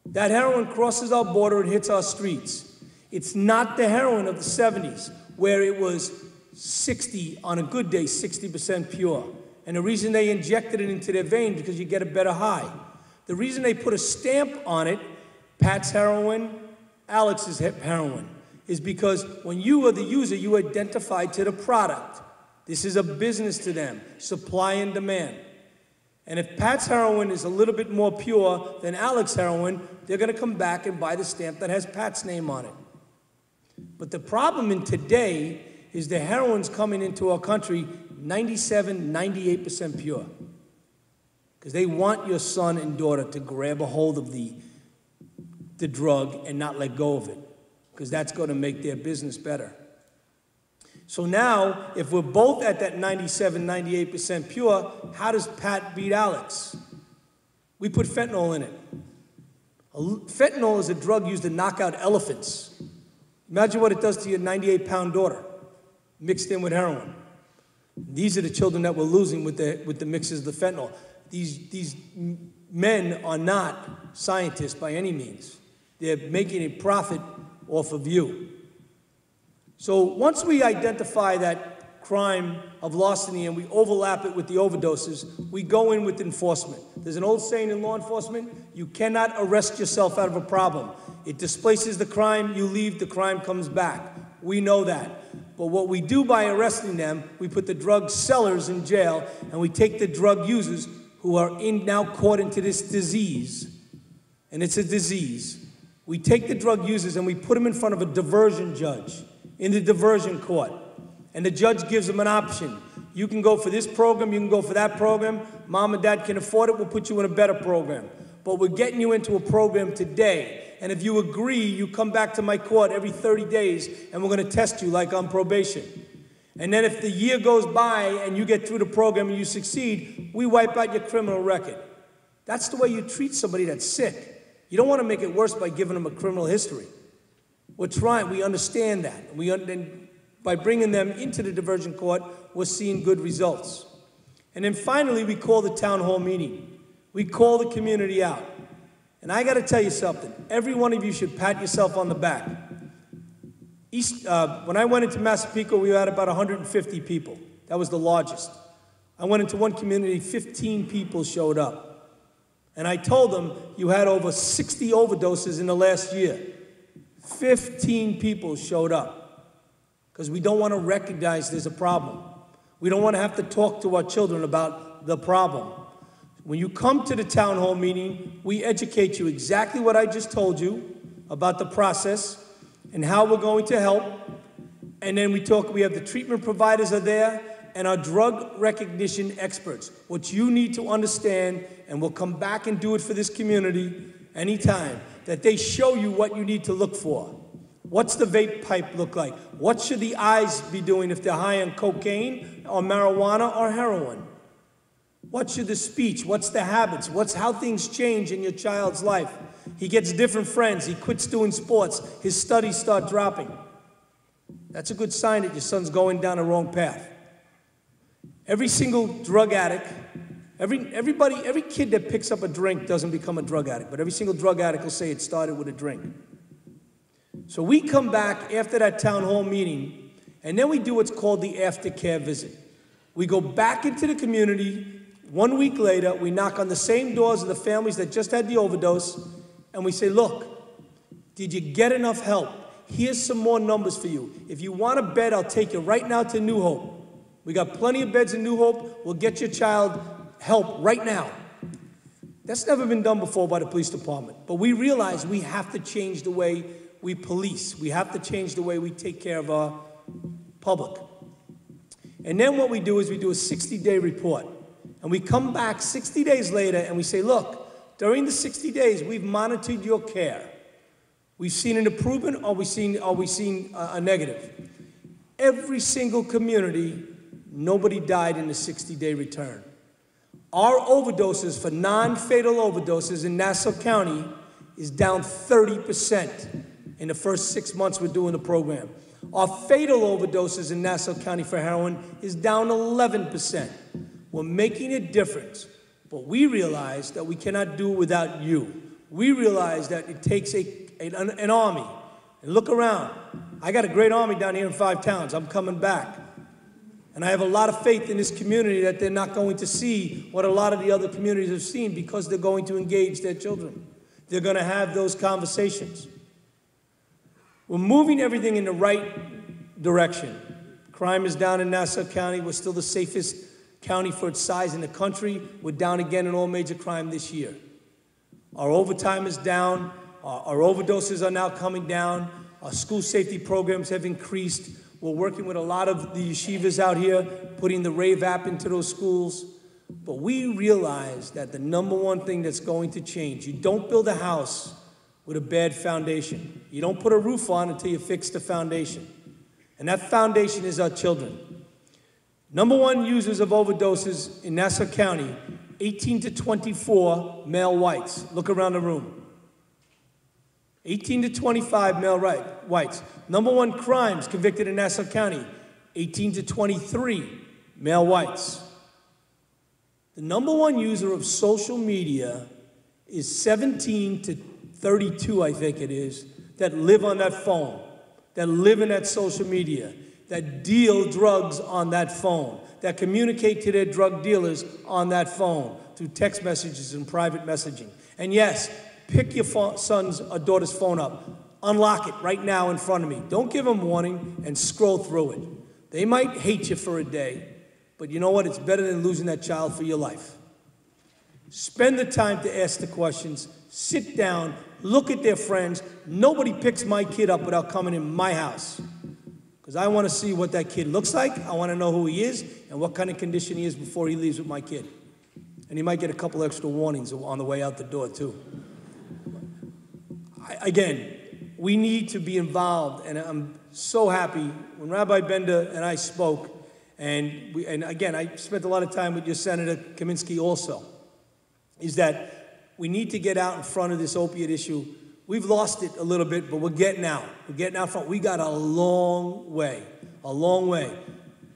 That heroin crosses our border and hits our streets. It's not the heroin of the 70s, where it was 60, on a good day, 60% pure. And the reason they injected it into their veins because you get a better high. The reason they put a stamp on it, Pat's heroin, Alex's heroin, is because when you are the user, you identify to the product. This is a business to them, supply and demand. And if Pat's heroin is a little bit more pure than Alex's heroin, they're going to come back and buy the stamp that has Pat's name on it. But the problem in today is the heroin's coming into our country 97, 98% pure. Because they want your son and daughter to grab a hold of the drug and not let go of it. Because that's going to make their business better. So now, if we're both at that 97, 98% pure, how does Pat beat Alex? We put fentanyl in it. Fentanyl is a drug used to knock out elephants. Imagine what it does to your 98-pound daughter, mixed in with heroin. These are the children that we're losing with the mixes of the fentanyl. These men are not scientists by any means. They're making a profit off of you. So once we identify that crime of larceny and we overlap it with the overdoses, we go in with enforcement. There's an old saying in law enforcement, you cannot arrest yourself out of a problem. It displaces the crime, you leave, the crime comes back. We know that. But what we do by arresting them, we put the drug sellers in jail, and we take the drug users who are now caught into this disease, and it's a disease. We take the drug users and we put them in front of a diversion judge in the diversion court, and the judge gives them an option. You can go for this program, you can go for that program. Mom and dad can afford it, we'll put you in a better program. But we're getting you into a program today. and if you agree, you come back to my court every 30 days, and we're going to test you like on probation. And then if the year goes by and you get through the program and you succeed, we wipe out your criminal record. That's the way you treat somebody that's sick. You don't want to make it worse by giving them a criminal history. We're trying, we understand that. And by bringing them into the diversion court, we're seeing good results. And then finally, we call the town hall meeting. We call the community out. And I got to tell you something. Every one of you should pat yourself on the back. When I went into Massapequa, we had about 150 people. That was the largest. I went into one community, 15 people showed up. And I told them, you had over 60 overdoses in the last year. 15 people showed up. Because we don't want to recognize there's a problem. We don't want to have to talk to our children about the problem. When you come to the town hall meeting, we educate you exactly what I just told you about the process and how we're going to help. And then we have the treatment providers are there and our drug recognition experts, which you need to understand, and we'll come back and do it for this community anytime, that they show you what you need to look for. What's the vape pipe look like? What should the eyes be doing if they're high on cocaine or marijuana or heroin? What should the speech? What's the habits? What's how things change in your child's life? He gets different friends. He quits doing sports. His studies start dropping. That's a good sign that your son's going down the wrong path. Every single drug addict, every kid that picks up a drink doesn't become a drug addict, but every single drug addict will say it started with a drink. So we come back after that town hall meeting, and then we do what's called the aftercare visit. We go back into the community. 1 week later, we knock on the same doors of the families that just had the overdose, and we say, look, did you get enough help? Here's some more numbers for you. If you want a bed, I'll take you right now to New Hope. We got plenty of beds in New Hope. We'll get your child help right now. That's never been done before by the police department. But we realize we have to change the way we police. We have to change the way we take care of our public. And then what we do is we do a 60-day report. And we come back 60 days later and we say, look, during the 60 days, we've monitored your care. We've seen an improvement or we've seen a negative. Every single community, nobody died in the 60-day return. Our overdoses for non-fatal overdoses in Nassau County is down 30% in the first 6 months we're doing the program. Our fatal overdoses in Nassau County for heroin is down 11%. We're making a difference, but we realize that we cannot do it without you. We realize that it takes an army. And look around. I got a great army down here in 5 towns. I'm coming back. And I have a lot of faith in this community that they're not going to see what a lot of the other communities have seen because they're going to engage their children. They're going to have those conversations. We're moving everything in the right direction. Crime is down in Nassau County. We're still the safest county for its size in the country. We're down again in all major crime this year. Our overtime is down. Our overdoses are now coming down. Our school safety programs have increased. We're working with a lot of the yeshivas out here, putting the RAVE app into those schools. But we realize that the number one thing that's going to change, you don't build a house with a bad foundation. You don't put a roof on until you fix the foundation. And that foundation is our children. Number one users of overdoses in Nassau County, 18 to 24 male whites. Look around the room. 18 to 25 male whites. Number one crimes convicted in Nassau County, 18 to 23 male whites. The number one user of social media is 17 to 32, I think it is, that live on that phone, that live in that social media, that deal drugs on that phone, that communicate to their drug dealers on that phone through text messages and private messaging. And yes, pick your son's or daughter's phone up. Unlock it right now in front of me. Don't give them warning and scroll through it. They might hate you for a day, but you know what? It's better than losing that child for your life. Spend the time to ask the questions. Sit down. Look at their friends. Nobody picks my kid up without coming in my house. Because I want to see what that kid looks like. I want to know who he is and what kind of condition he is before he leaves with my kid. And he might get a couple extra warnings on the way out the door, too. again, we need to be involved, and I'm so happy when Rabbi Bender and I spoke, and again, I spent a lot of time with your Senator Kaminsky also, is that we need to get out in front of this opiate issue. We've lost it a little bit, but we're getting out. We're getting out front. We got a long way, a long way.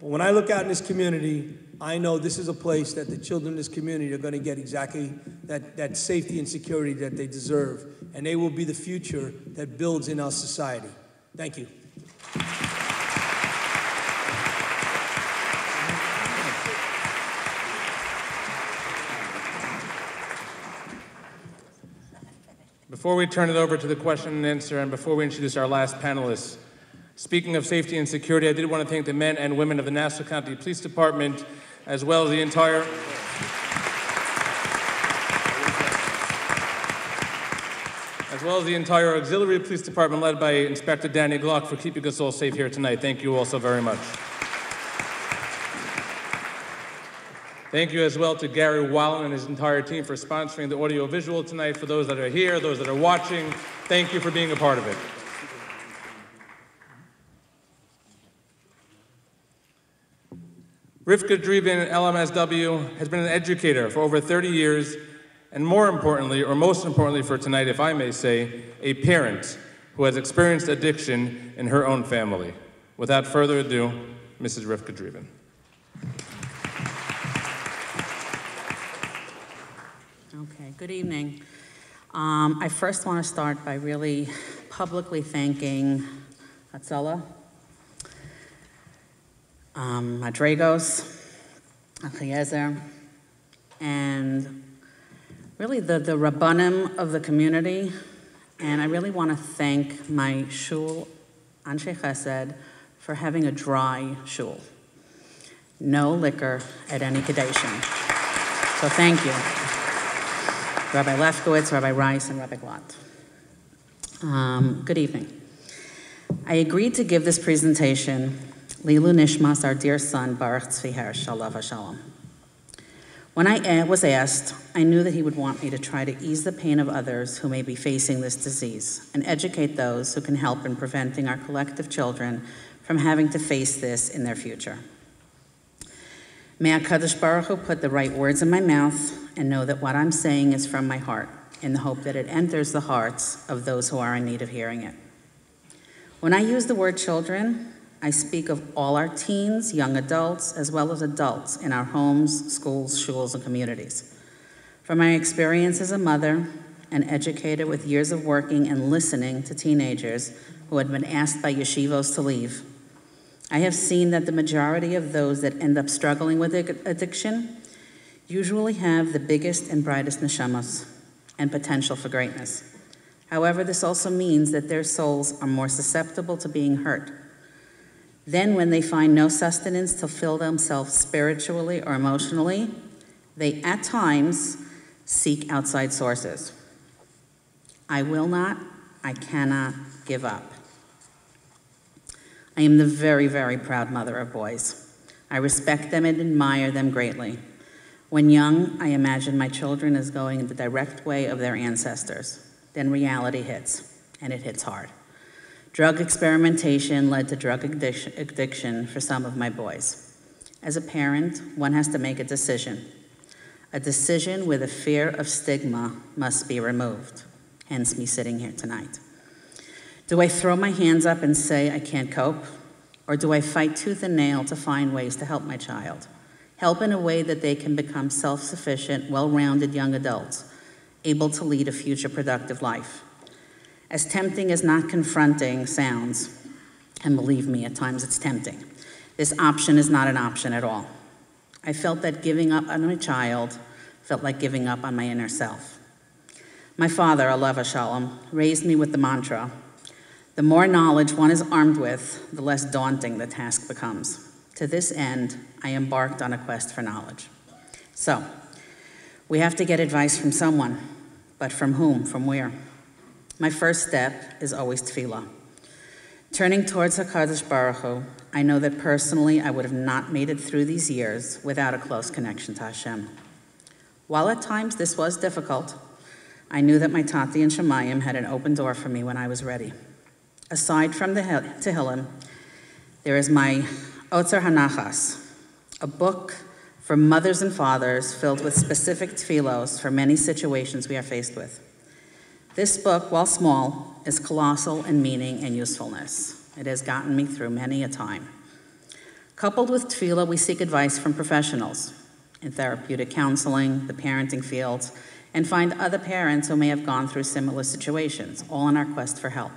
But when I look out in this community, I know this is a place that the children in this community are going to get exactly that safety and security that they deserve. And they will be the future that builds in our society. Thank you. Before we turn it over to the question and answer, and before we introduce our last panelists, speaking of safety and security, I did want to thank the men and women of the Nassau County Police Department, as well as the entire Auxiliary Police Department led by Inspector Danny Glock for keeping us all safe here tonight. Thank you all so very much. Thank you as well to Gary Wallen and his entire team for sponsoring the audio-visual tonight. For those that are here, those that are watching, thank you for being a part of it. Rivka Dreeben, LMSW, has been an educator for over 30 years, and more importantly, or most importantly for tonight, if I may say, a parent who has experienced addiction in her own family. Without further ado, Mrs. Rivka Dreeben. Okay, good evening. I first want to start by really publicly thanking Hatzalah, Madrigos, Achiezer, and really the Rabbanim of the community. And I really want to thank my shul, Anshe Chesed, for having a dry shul. No liquor at any Kadeshim. So thank you. Rabbi Lefkowitz, Rabbi Rice, and Rabbi Glatt. Good evening. I agreed to give this presentation Lilu Nishmas, our dear son, Baruch Tzvi Hersh, Alav Hashalom. When I was asked, I knew that he would want me to try to ease the pain of others who may be facing this disease and educate those who can help in preventing our collective children from having to face this in their future. May HaKadosh Baruch Hu put the right words in my mouth and know that what I'm saying is from my heart, in the hope that it enters the hearts of those who are in need of hearing it. When I use the word children, I speak of all our teens, young adults, as well as adults in our homes, schools, shuls, and communities. From my experience as a mother, an educator with years of working and listening to teenagers who had been asked by yeshivos to leave, I have seen that the majority of those that end up struggling with addiction usually have the biggest and brightest neshamas and potential for greatness. However, this also means that their souls are more susceptible to being hurt. Then when they find no sustenance to fill themselves spiritually or emotionally, they at times seek outside sources. I will not, I cannot give up. I am the very, very proud mother of boys. I respect them and admire them greatly. When young, I imagined my children as going in the direct way of their ancestors. Then reality hits, and it hits hard. Drug experimentation led to drug addiction for some of my boys. As a parent, one has to make a decision where the fear of stigma must be removed, hence me sitting here tonight. Do I throw my hands up and say I can't cope? Or do I fight tooth and nail to find ways to help my child? Help in a way that they can become self-sufficient, well-rounded young adults, able to lead a future productive life. As tempting as not confronting sounds, and believe me, at times it's tempting, this option is not an option at all. I felt that giving up on my child felt like giving up on my inner self. My father, Alav Hashalom, raised me with the mantra, the more knowledge one is armed with, the less daunting the task becomes. To this end, I embarked on a quest for knowledge. So, we have to get advice from someone, but from whom, from where? My first step is always tefillah. Turning towards HaKadosh Baruch Hu, I know that personally I would have not made it through these years without a close connection to Hashem. While at times this was difficult, I knew that my Tati and Shemayim had an open door for me when I was ready. Aside from the Tehillim, there is my Otzer Hanachas, a book for mothers and fathers filled with specific tefillos for many situations we are faced with. This book, while small, is colossal in meaning and usefulness. It has gotten me through many a time. Coupled with tefillah, we seek advice from professionals in therapeutic counseling, the parenting fields, and find other parents who may have gone through similar situations, all in our quest for help.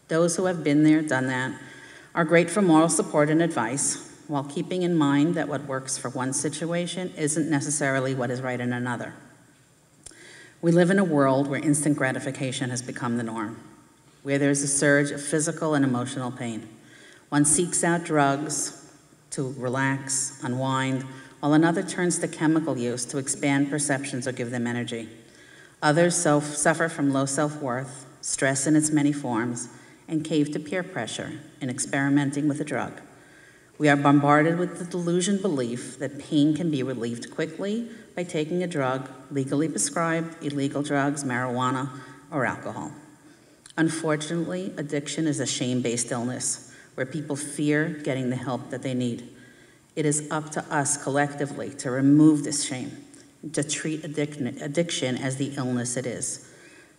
Those who have been there, done that, are great for moral support and advice, while keeping in mind that what works for one situation isn't necessarily what is right in another. We live in a world where instant gratification has become the norm, where there's a surge of physical and emotional pain. One seeks out drugs to relax, unwind, while another turns to chemical use to expand perceptions or give them energy. Others suffer from low self-worth, stress in its many forms, and cave to peer pressure in experimenting with a drug. We are bombarded with the delusion belief that pain can be relieved quickly by taking a drug, legally prescribed, illegal drugs, marijuana, or alcohol. Unfortunately, addiction is a shame-based illness where people fear getting the help that they need. It is up to us collectively to remove this shame, to treat addiction as the illness it is.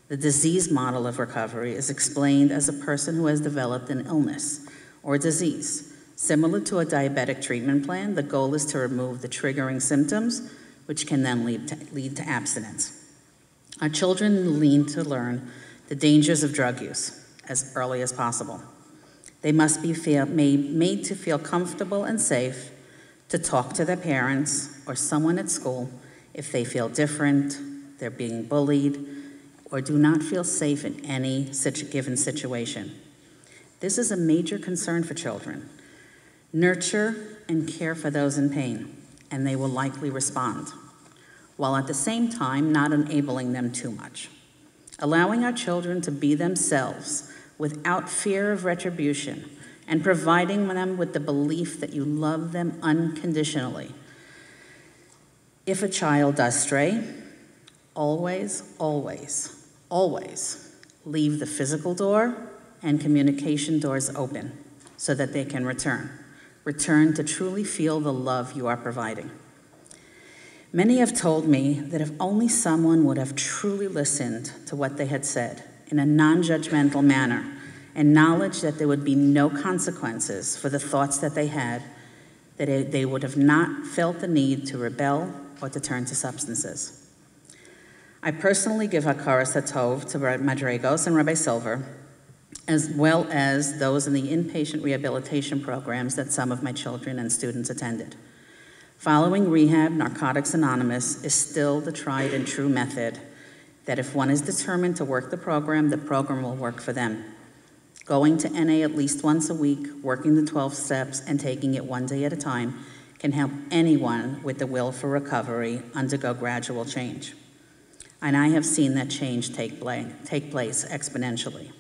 The disease model of recovery is explained as a person who has developed an illness or disease. Similar to a diabetic treatment plan, the goal is to remove the triggering symptoms, which can then lead to abstinence. Our children need to learn the dangers of drug use as early as possible. They must be made to feel comfortable and safe to talk to their parents or someone at school if they feel different, they're being bullied, or do not feel safe in any given situation. This is a major concern for children. Nurture and care for those in pain, and they will likely respond, while at the same time not enabling them too much. Allowing our children to be themselves without fear of retribution, and providing them with the belief that you love them unconditionally. If a child does stray, always, always, always leave the physical door and communication doors open so that they can return. Return to truly feel the love you are providing. Many have told me that if only someone would have truly listened to what they had said in a non-judgmental manner, and knowledge that there would be no consequences for the thoughts that they had, that they would have not felt the need to rebel or to turn to substances. I personally give Hakaras Hatov to Madrigos and Rabbi Silver, as well as those in the inpatient rehabilitation programs that some of my children and students attended. Following rehab, Narcotics Anonymous is still the tried and true method that if one is determined to work the program will work for them. Going to NA at least once a week, working the 12 steps, and taking it one day at a time can help anyone with the will for recovery undergo gradual change. And I have seen that change take place exponentially.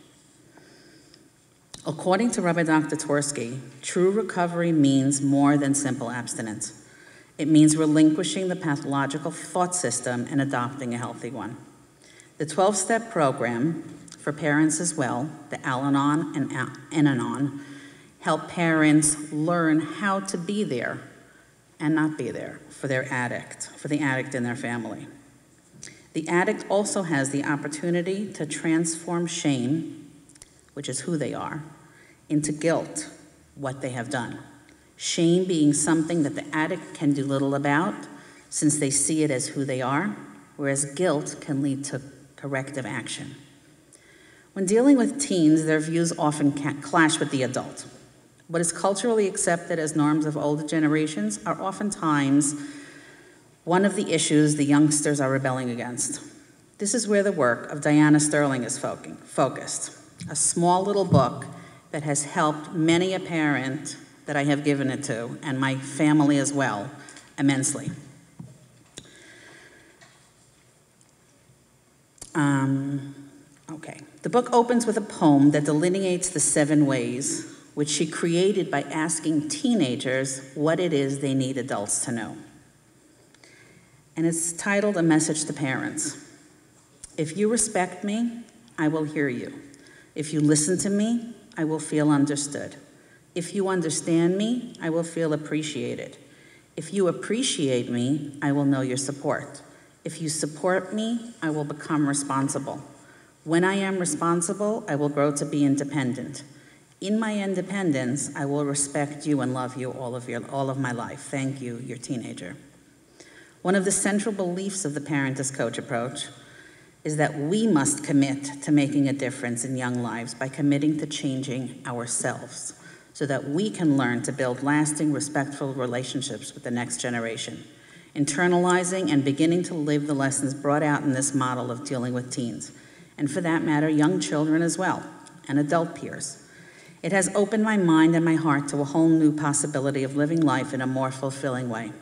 According to Rabbi Dr. Tversky, true recovery means more than simple abstinence. It means relinquishing the pathological thought system and adopting a healthy one. The 12-step program for parents as well, the Al-Anon and An-Anon, help parents learn how to be there and not be there for the addict in their family. The addict also has the opportunity to transform shame, which is who they are, into guilt, what they have done. Shame being something that the addict can do little about since they see it as who they are, whereas guilt can lead to corrective action. When dealing with teens, their views often clash with the adult. What is culturally accepted as norms of older generations are oftentimes one of the issues the youngsters are rebelling against. This is where the work of Diana Sterling is focused, a small little book that has helped many a parent that I have given it to, and my family as well, immensely. The book opens with a poem that delineates the 7 ways which she created by asking teenagers what it is they need adults to know. And it's titled A Message to Parents. If you respect me, I will hear you. If you listen to me, I will feel understood. If you understand me, I will feel appreciated. If you appreciate me, I will know your support. If you support me, I will become responsible. When I am responsible, I will grow to be independent. In my independence, I will respect you and love you all of my life. Thank you, your teenager. One of the central beliefs of the parent as coach approach is that we must commit to making a difference in young lives by committing to changing ourselves so that we can learn to build lasting, respectful relationships with the next generation, internalizing and beginning to live the lessons brought out in this model of dealing with teens, and for that matter, young children as well, and adult peers. It has opened my mind and my heart to a whole new possibility of living life in a more fulfilling way.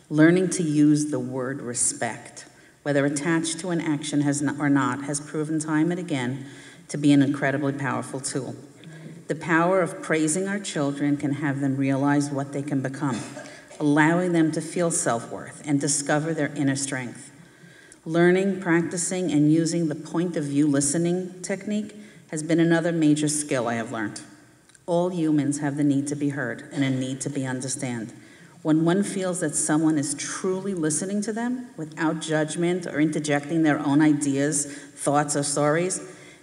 Learning to use the word respect, whether attached to an action or not, has proven time and again to be an incredibly powerful tool. The power of praising our children can have them realize what they can become, allowing them to feel self-worth and discover their inner strength. Learning, practicing, and using the point of view listening technique has been another major skill I have learned. All humans have the need to be heard and a need to be understood. When one feels that someone is truly listening to them without judgment or interjecting their own ideas, thoughts, or stories,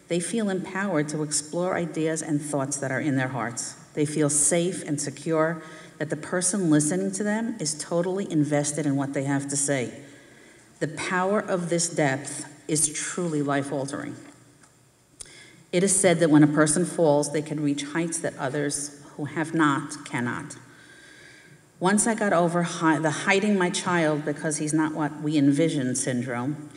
they feel empowered to explore ideas and thoughts that are in their hearts. They feel safe and secure that the person listening to them is totally invested in what they have to say. The power of this depth is truly life-altering. It is said that when a person falls, they can reach heights that others who have not cannot. Once I got over the hiding my child because he's not what we envisioned syndrome,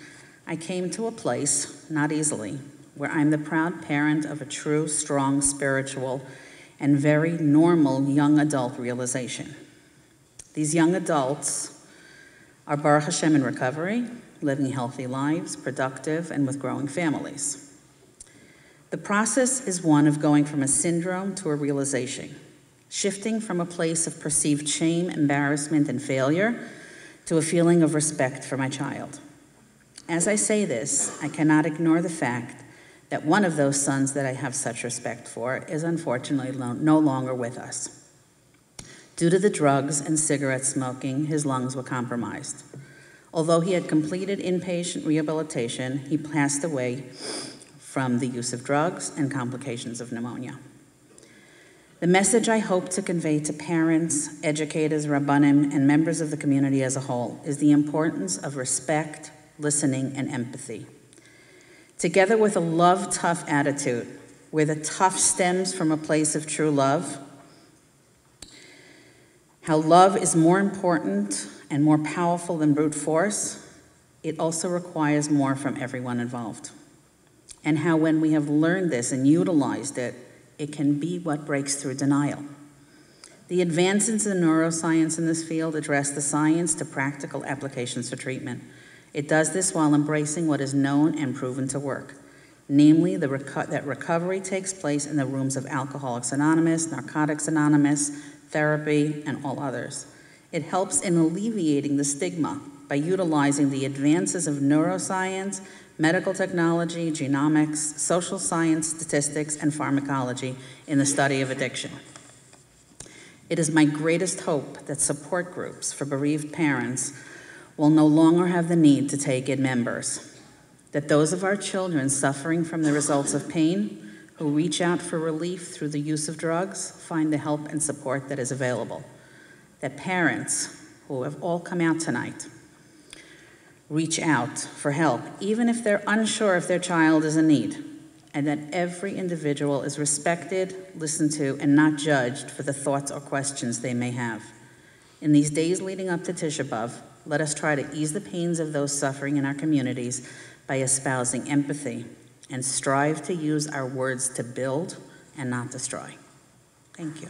I came to a place, not easily, where I'm the proud parent of a true, strong, spiritual, and very normal young adult realization. These young adults are Baruch Hashem in recovery, living healthy lives, productive, and with growing families. The process is one of going from a syndrome to a realization, shifting from a place of perceived shame, embarrassment, and failure to a feeling of respect for my child. As I say this, I cannot ignore the fact that one of those sons that I have such respect for is unfortunately no longer with us. Due to the drugs and cigarette smoking, his lungs were compromised. Although he had completed inpatient rehabilitation, he passed away from the use of drugs and complications of pneumonia. The message I hope to convey to parents, educators, rabbanim, and members of the community as a whole is the importance of respect, listening, and empathy. Together with a love-tough attitude, where the tough stems from a place of true love, how love is more important and more powerful than brute force, it also requires more from everyone involved. And how when we have learned this and utilized it, it can be what breaks through denial. The advances in neuroscience in this field address the science to practical applications for treatment. It does this while embracing what is known and proven to work, namely that recovery takes place in the rooms of Alcoholics Anonymous, Narcotics Anonymous, therapy, and all others. It helps in alleviating the stigma by utilizing the advances of neuroscience, medical technology, genomics, social science, statistics, and pharmacology in the study of addiction. It is my greatest hope that support groups for bereaved parents will no longer have the need to take in members, that those of our children suffering from the results of pain who reach out for relief through the use of drugs find the help and support that is available, that parents who have all come out tonight reach out for help, even if they're unsure if their child is in need, and that every individual is respected, listened to, and not judged for the thoughts or questions they may have. In these days leading up to Tisha B'Av, let us try to ease the pains of those suffering in our communities by espousing empathy and strive to use our words to build and not destroy. Thank you.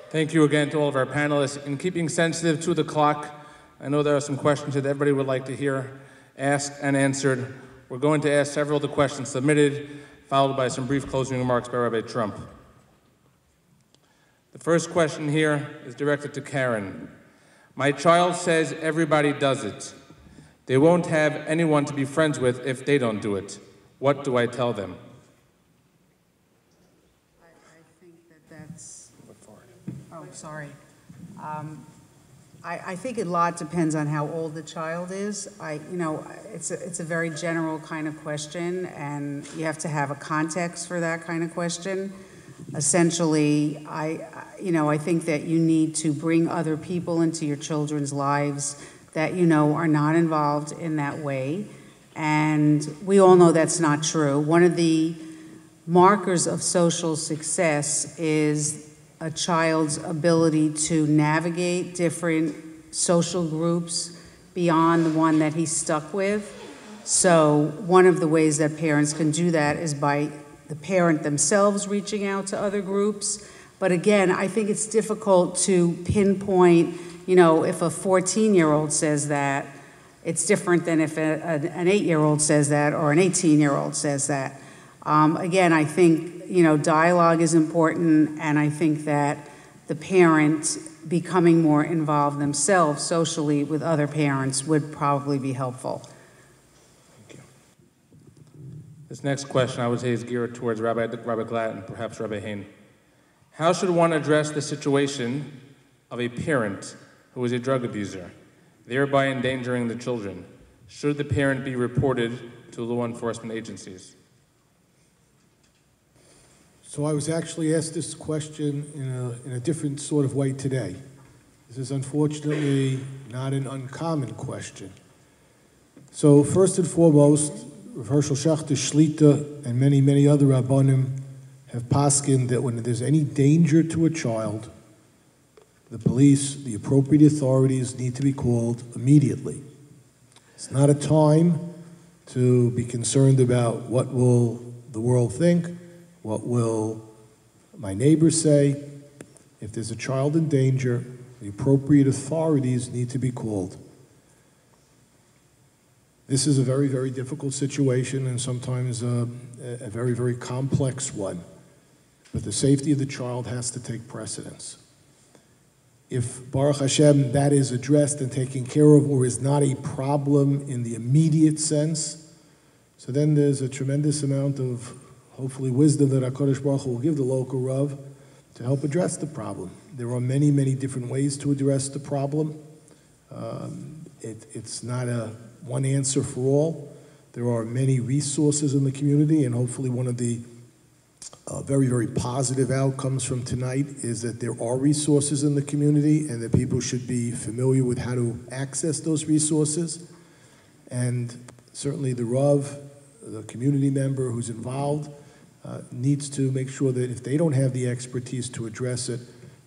Thank you again to all of our panelists. In keeping sensitive to the clock, I know there are some questions that everybody would like to hear asked and answered. We're going to ask several of the questions submitted. followed by some brief closing remarks by Rabbi Trump. The first question here is directed to Karen. My child says everybody does it. They won't have anyone to be friends with if they don't do it. What do I tell them? I think that's... Oh, sorry. I think a lot depends on how old the child is. It's a very general kind of question, and you have to have a context for that kind of question. Essentially, I think that you need to bring other people into your children's lives that are not involved in that way. And we all know that's not true. One of the markers of social success is a child's ability to navigate different social groups beyond the one that he's stuck with. So one of the ways that parents can do that is by the parent themselves reaching out to other groups. But again, I think it's difficult to pinpoint, if a 14-year-old says that, it's different than if an 8-year-old says that or an 18-year-old says that. Again, I think, dialogue is important, and I think that the parent becoming more involved themselves socially with other parents would probably be helpful. Thank you. This next question, I would say, is geared towards Rabbi Glatt and perhaps Rabbi Hain. How should one address the situation of a parent who is a drug abuser, thereby endangering the children? Should the parent be reported to law enforcement agencies? So I was actually asked this question in a different sort of way today. This is unfortunately not an uncommon question. So first and foremost, Rav Hershel Schachter, Shlita, and many, many other Rabbanim have paskined that when there's any danger to a child, the police, the appropriate authorities need to be called immediately. It's not a time to be concerned about what will the world think, what will my neighbors say. If there's a child in danger, the appropriate authorities need to be called. This is a very, very difficult situation and sometimes a very, very complex one. But the safety of the child has to take precedence. If, Baruch Hashem, that is addressed and taken care of or is not a problem in the immediate sense, so then there's a tremendous amount of, hopefully, wisdom that HaKadosh Baruch Hu will give the local Rav to help address the problem. There are many, many different ways to address the problem. It's not a one answer for all. There are many resources in the community, and hopefully one of the very, very positive outcomes from tonight is that there are resources in the community and that people should be familiar with how to access those resources. And certainly the Rav, the community member who's involved, needs to make sure that if they don't have the expertise to address it,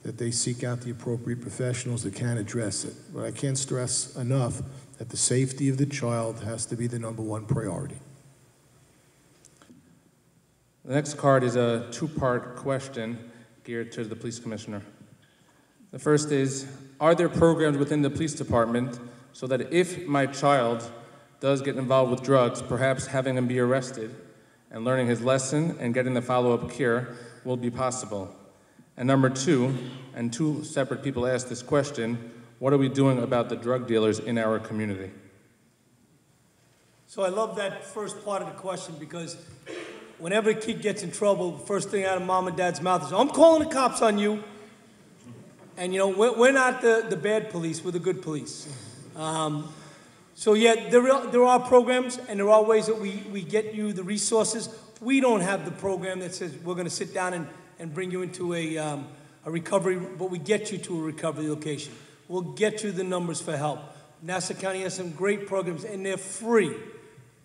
that they seek out the appropriate professionals that can address it. But I can't stress enough that the safety of the child has to be the #1 priority. The next card is a two-part question geared to the police commissioner. The first is, are there programs within the police department so that if my child does get involved with drugs, perhaps having him be arrested and learning his lesson and getting the follow-up care will be possible? And number two, and two separate people asked this question, what are we doing about the drug dealers in our community? So I love that first part of the question because whenever a kid gets in trouble, the first thing out of mom and dad's mouth is, I'm calling the cops on you. And we're not the bad police, we're the good police. So yeah, there are programs and there are ways that we get you the resources. We don't have the program that says we're gonna sit down and bring you into a recovery, but we get you to a recovery location. We'll get you the numbers for help. Nassau County has some great programs and they're free.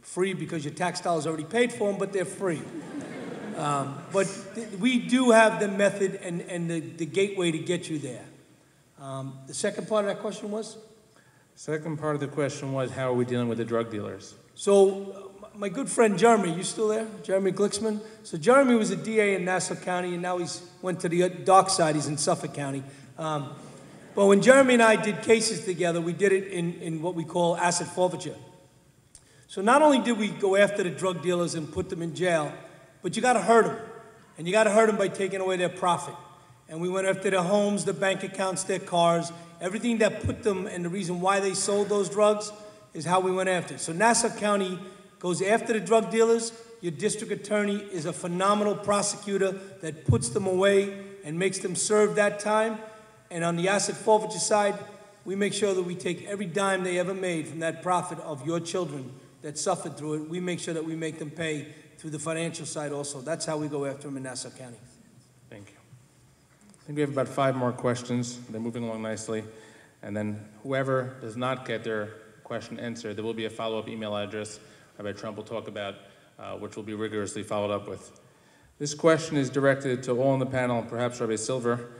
Free because your tax dollars already paid for them, but they're free. But we do have the method and the gateway to get you there. The second part of that question was? Second part of the question was, how are we dealing with the drug dealers? So my good friend Jeremy, you still there? Jeremy Glicksman? So Jeremy was a DA in Nassau County and now he's went to the dark side, he's in Suffolk County. But when Jeremy and I did cases together, we did it in what we call asset forfeiture. So not only did we go after the drug dealers and put them in jail, But you got to hurt them. And you got to hurt them by taking away their profit. And we went after their homes, their bank accounts, their cars, everything that put them, and the reason why they sold those drugs is how we went after it. So Nassau County goes after the drug dealers. Your district attorney is a phenomenal prosecutor that puts them away and makes them serve that time. And on the asset forfeiture side, we make sure that we take every dime they ever made from that profit of your children that suffered through it. We make sure that we make them pay through the financial side also. That's how we go after them in Nassau County. Thank you. I think we have about 5 more questions. They're moving along nicely. And then whoever does not get their question answered, there will be a follow-up email address Rabbi Trump will talk about, which will be rigorously followed up with. This question is directed to all on the panel, perhaps Rabbi Silver.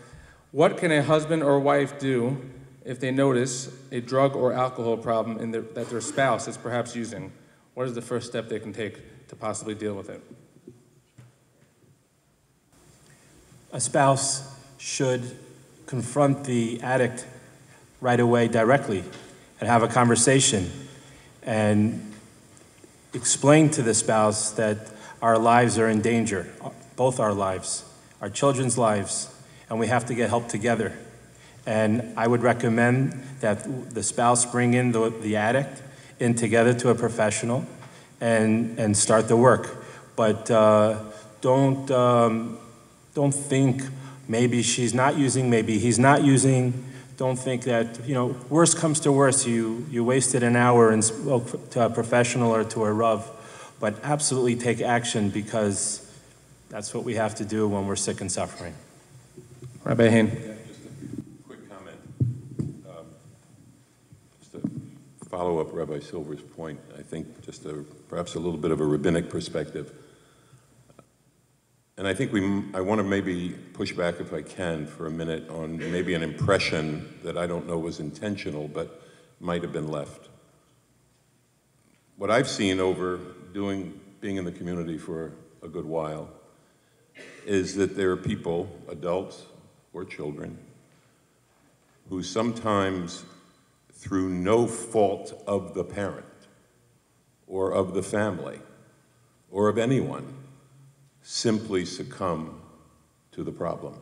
What can a husband or wife do if they notice a drug or alcohol problem that their spouse is perhaps using? What is the first step they can take to possibly deal with it? A spouse should confront the addict right away directly and have a conversation and explain to the spouse that our lives are in danger, both our lives, our children's lives, and we have to get help together. And I would recommend that the spouse bring in the addict in together to a professional and start the work. But don't think maybe she's not using, maybe he's not using. Don't think that, worst comes to worst, you wasted an hour and spoke to a professional or to a Rav. But absolutely take action, because that's what we have to do when we're sick and suffering. Rabbi Hain. Yeah, just a quick comment. Just to follow up Rabbi Silver's point, I think just perhaps a little bit of a rabbinic perspective. And I think I want to maybe push back, if I can, for a minute on maybe an impression that I don't know was intentional, but might have been left. What I've seen over being in the community for a good while is that there are people, adults or children, who sometimes, through no fault of the parent or of the family or of anyone, simply succumb to the problem.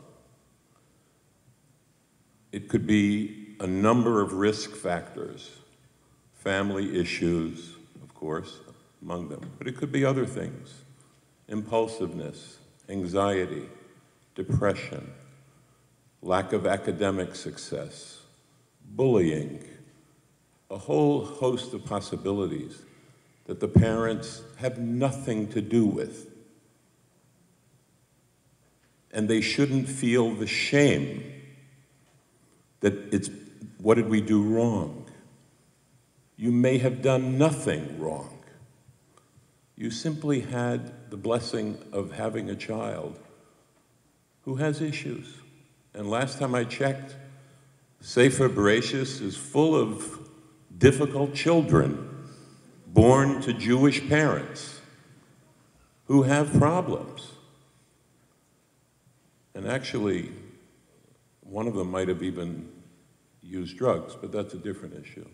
It could be a number of risk factors, family issues, of course, among them, but it could be other things: impulsiveness, anxiety, depression, lack of academic success, bullying, a whole host of possibilities that the parents have nothing to do with. And they shouldn't feel the shame that it's, what did we do wrong? You may have done nothing wrong. You simply had the blessing of having a child who has issues. And last time I checked, Sefer Bereshis is full of difficult children born to Jewish parents who have problems. And actually, one of them might have even used drugs, but that's a different issue.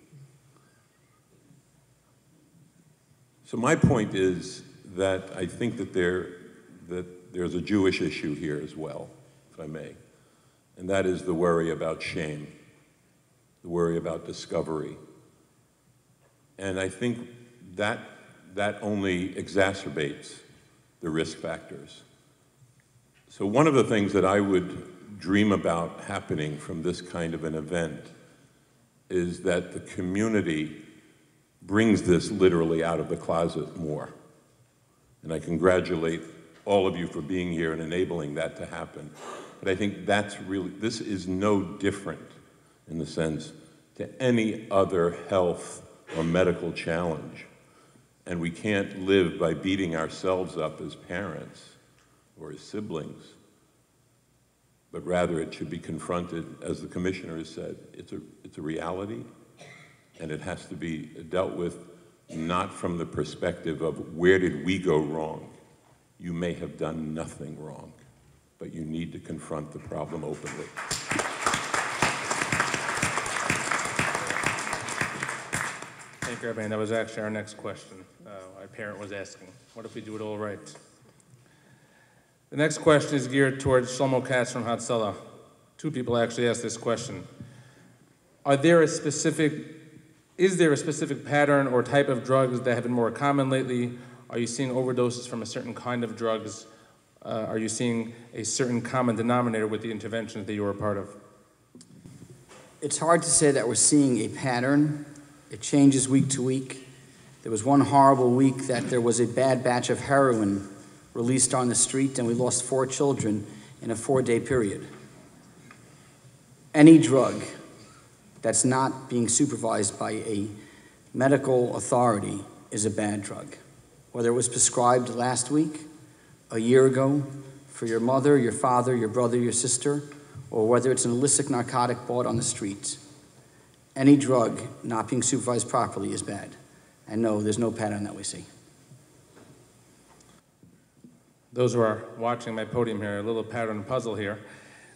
So my point is that I think that there's a Jewish issue here as well, if I may, and that is the worry about shame, the worry about discovery. And I think that only exacerbates the risk factors. So one of the things that I would dream about happening from this kind of an event is that the community brings this literally out of the closet more. And I congratulate all of you for being here and enabling that to happen. But I think this is no different in the sense to any other health or medical challenge. And we can't live by beating ourselves up as parents or as siblings, but rather it should be confronted, as the commissioner has said. It's a reality, and it has to be dealt with not from the perspective of where did we go wrong. You may have done nothing wrong, but you need to confront the problem openly. Thank you, Rabbi. And that was actually our next question. Our parent was asking, what if we do it all right? The next question is geared towards Shlomo Katz from Hatzalah. Two people actually asked this question. Is there a specific pattern or type of drugs that have been more common lately? Are you seeing overdoses from a certain kind of drugs? Are you seeing a certain common denominator with the interventions that you were a part of? It's hard to say that we're seeing a pattern. It changes week to week. There was one horrible week that there was a bad batch of heroin released on the street, and we lost 4 children in a 4-day period. Any drug that's not being supervised by a medical authority is a bad drug. Whether it was prescribed last week, a year ago, for your mother, your father, your brother, your sister, or whether it's an illicit narcotic bought on the street, any drug not being supervised properly is bad. And no, there's no pattern that we see. Those who are watching my podium here, a little pattern puzzle here.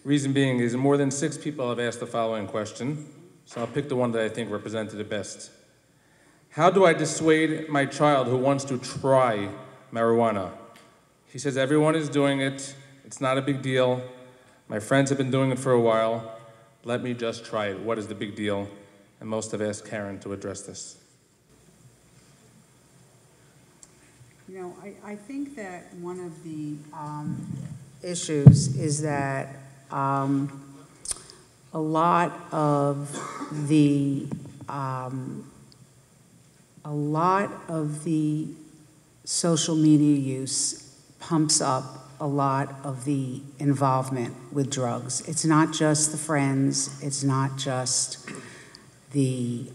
Reason being is more than 6 people have asked the following question, so I'll pick the one that I think represented it best. How do I dissuade my child who wants to try marijuana? He says everyone is doing it, it's not a big deal. My friends have been doing it for a while. Let me just try it. What is the big deal? And most have asked Karen to address this. You know, I think that one of the issues is that a lot of the social media use pumps up a lot of the involvement with drugs. It's not just the friends, it's not just the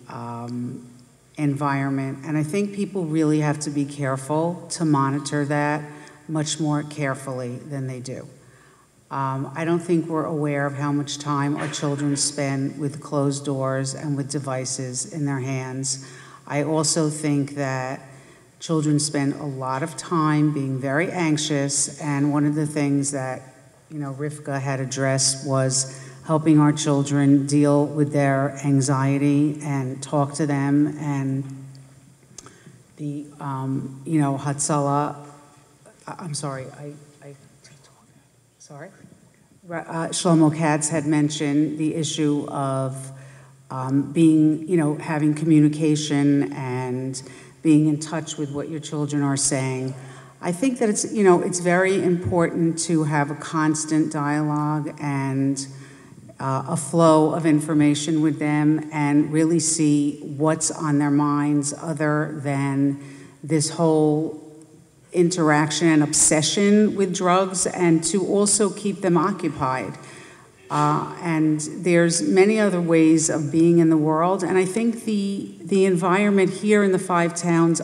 environment, and I think people really have to be careful to monitor that much more carefully than they do. I don't think we're aware of how much time our children spend with closed doors and with devices in their hands. I also think that children spend a lot of time being very anxious, and one of the things that, you know, Rivka had addressed was helping our children deal with their anxiety and talk to them. And the, you know, Hatzalah, I'm sorry, Shlomo Katz had mentioned the issue of being, you know, having communication and being in touch with what your children are saying. I think that it's, you know, it's very important to have a constant dialogue and a flow of information with them and really see what's on their minds other than this whole interaction and obsession with drugs, and to also keep them occupied. And there's many other ways of being in the world, and I think the environment here in the 5 towns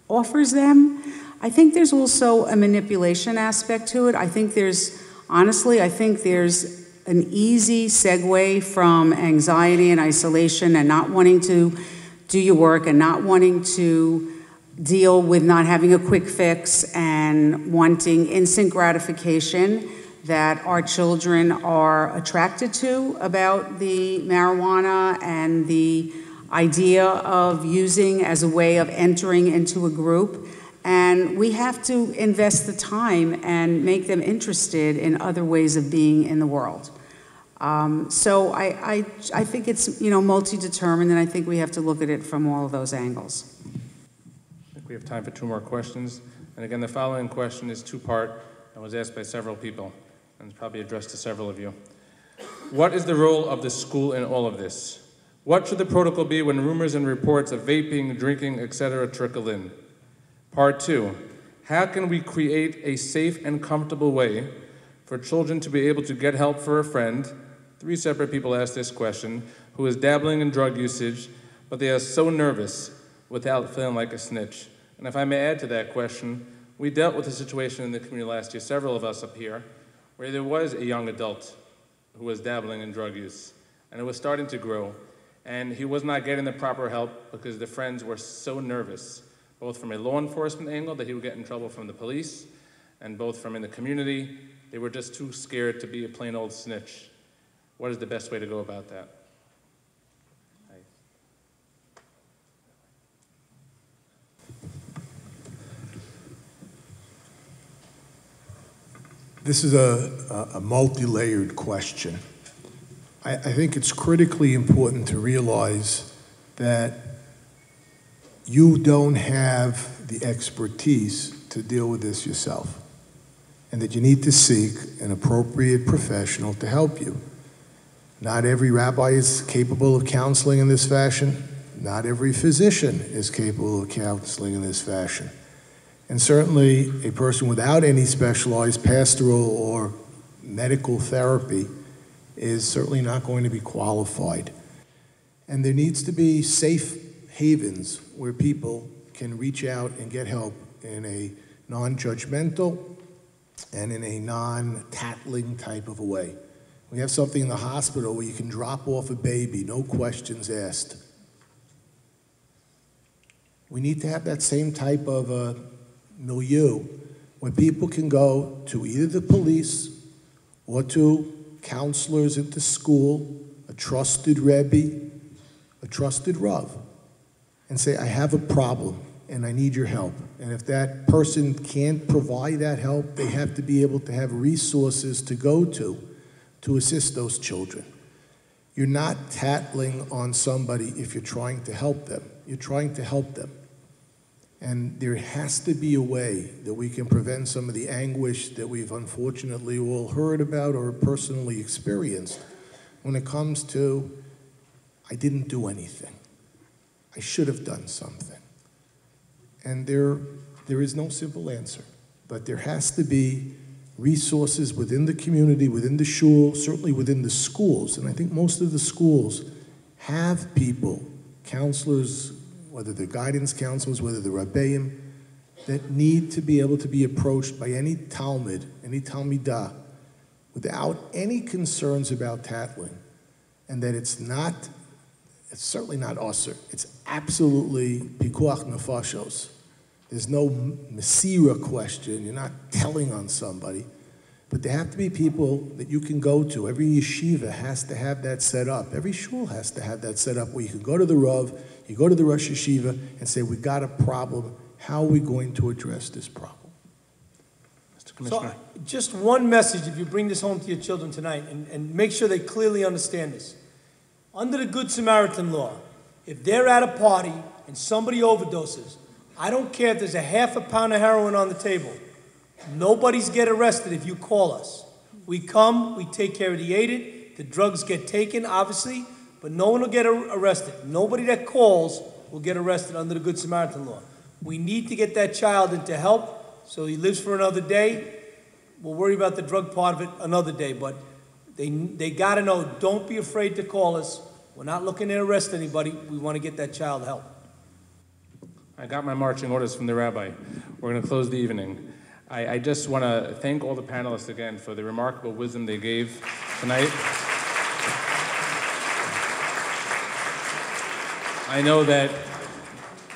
offers them. I think there's also a manipulation aspect to it. I think there's, honestly, I think there's an easy segue from anxiety and isolation and not wanting to do your work and not wanting to deal with not having a quick fix and wanting instant gratification that our children are attracted to about the marijuana and the idea of using as a way of entering into a group. And we have to invest the time and make them interested in other ways of being in the world. So I think it's, you know, multi-determined, and I think we have to look at it from all of those angles. I think we have time for 2 more questions. And again, the following question is 2-part and was asked by several people, and it's probably addressed to several of you. What is the role of the school in all of this? What should the protocol be when rumors and reports of vaping, drinking, etc. trickle in? Part 2, how can we create a safe and comfortable way for children to be able to get help for a friend? 3 separate people asked this question, who is dabbling in drug usage, but they are so nervous without feeling like a snitch. And if I may add to that question, we dealt with a situation in the community last year, several of us up here, where there was a young adult who was dabbling in drug use, and it was starting to grow, and he was not getting the proper help because the friends were so nervous, both from a law enforcement angle that he would get in trouble from the police, and both from in the community. They were just too scared to be a plain old snitch. What is the best way to go about that? This is a multi-layered question. I think it's critically important to realize that you don't have the expertise to deal with this yourself, and that you need to seek an appropriate professional to help you. Not every rabbi is capable of counseling in this fashion. Not every physician is capable of counseling in this fashion. And certainly a person without any specialized pastoral or medical therapy is certainly not going to be qualified. And there needs to be safe havens where people can reach out and get help in a non-judgmental and in a non-tattling type of a way. We have something in the hospital where you can drop off a baby, no questions asked. We need to have that same type of milieu where people can go to either the police or to counselors at the school, a trusted Rebbe, a trusted Rav, and say, I have a problem and I need your help. And if that person can't provide that help, they have to be able to have resources to go to assist those children. You're not tattling on somebody if you're trying to help them. You're trying to help them. And there has to be a way that we can prevent some of the anguish that we've unfortunately all heard about or personally experienced when it comes to, I didn't do anything. I should have done something. And there is no simple answer, but there has to be resources within the community, within the shul, certainly within the schools. And I think most of the schools have people, counselors, whether they're guidance counselors, whether they're rabbeim, that need to be able to be approached by any Talmud, any Talmidah, without any concerns about tattling. And that it's certainly not usher. It's absolutely pikuach nefashos. There's no Masira question. You're not telling on somebody. But there have to be people that you can go to. Every yeshiva has to have that set up. Every shul has to have that set up where you can go to the Rav, you go to the Rosh Yeshiva and say, we got a problem. How are we going to address this problem? Mr. Commissioner. So, just one message, if you bring this home to your children tonight, and make sure they clearly understand this. Under the Good Samaritan law, if they're at a party and somebody overdoses, I don't care if there's a half a pound of heroin on the table. Nobody's get arrested if you call us. We come, we take care of the aided, the drugs get taken, obviously, but no one will get arrested. Nobody that calls will get arrested under the Good Samaritan law. We need to get that child into help so he lives for another day. We'll worry about the drug part of it another day, but they got to know, don't be afraid to call us. We're not looking to arrest anybody. We want to get that child help. I got my marching orders from the rabbi. We're going to close the evening. I just want to thank all the panelists again for the remarkable wisdom they gave tonight. I know that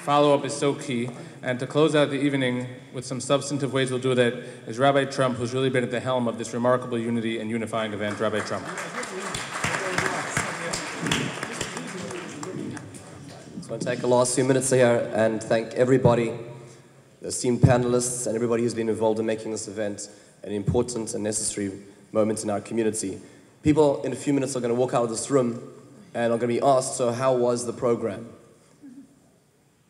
follow-up is so key. And to close out the evening with some substantive ways we'll do that is Rabbi Trump, who's really been at the helm of this remarkable unity and unifying event. Rabbi Trump. So I'll take the last few minutes here and thank everybody, the esteemed panelists, and everybody who's been involved in making this event an important and necessary moment in our community. People in a few minutes are going to walk out of this room and are going to be asked, so how was the program?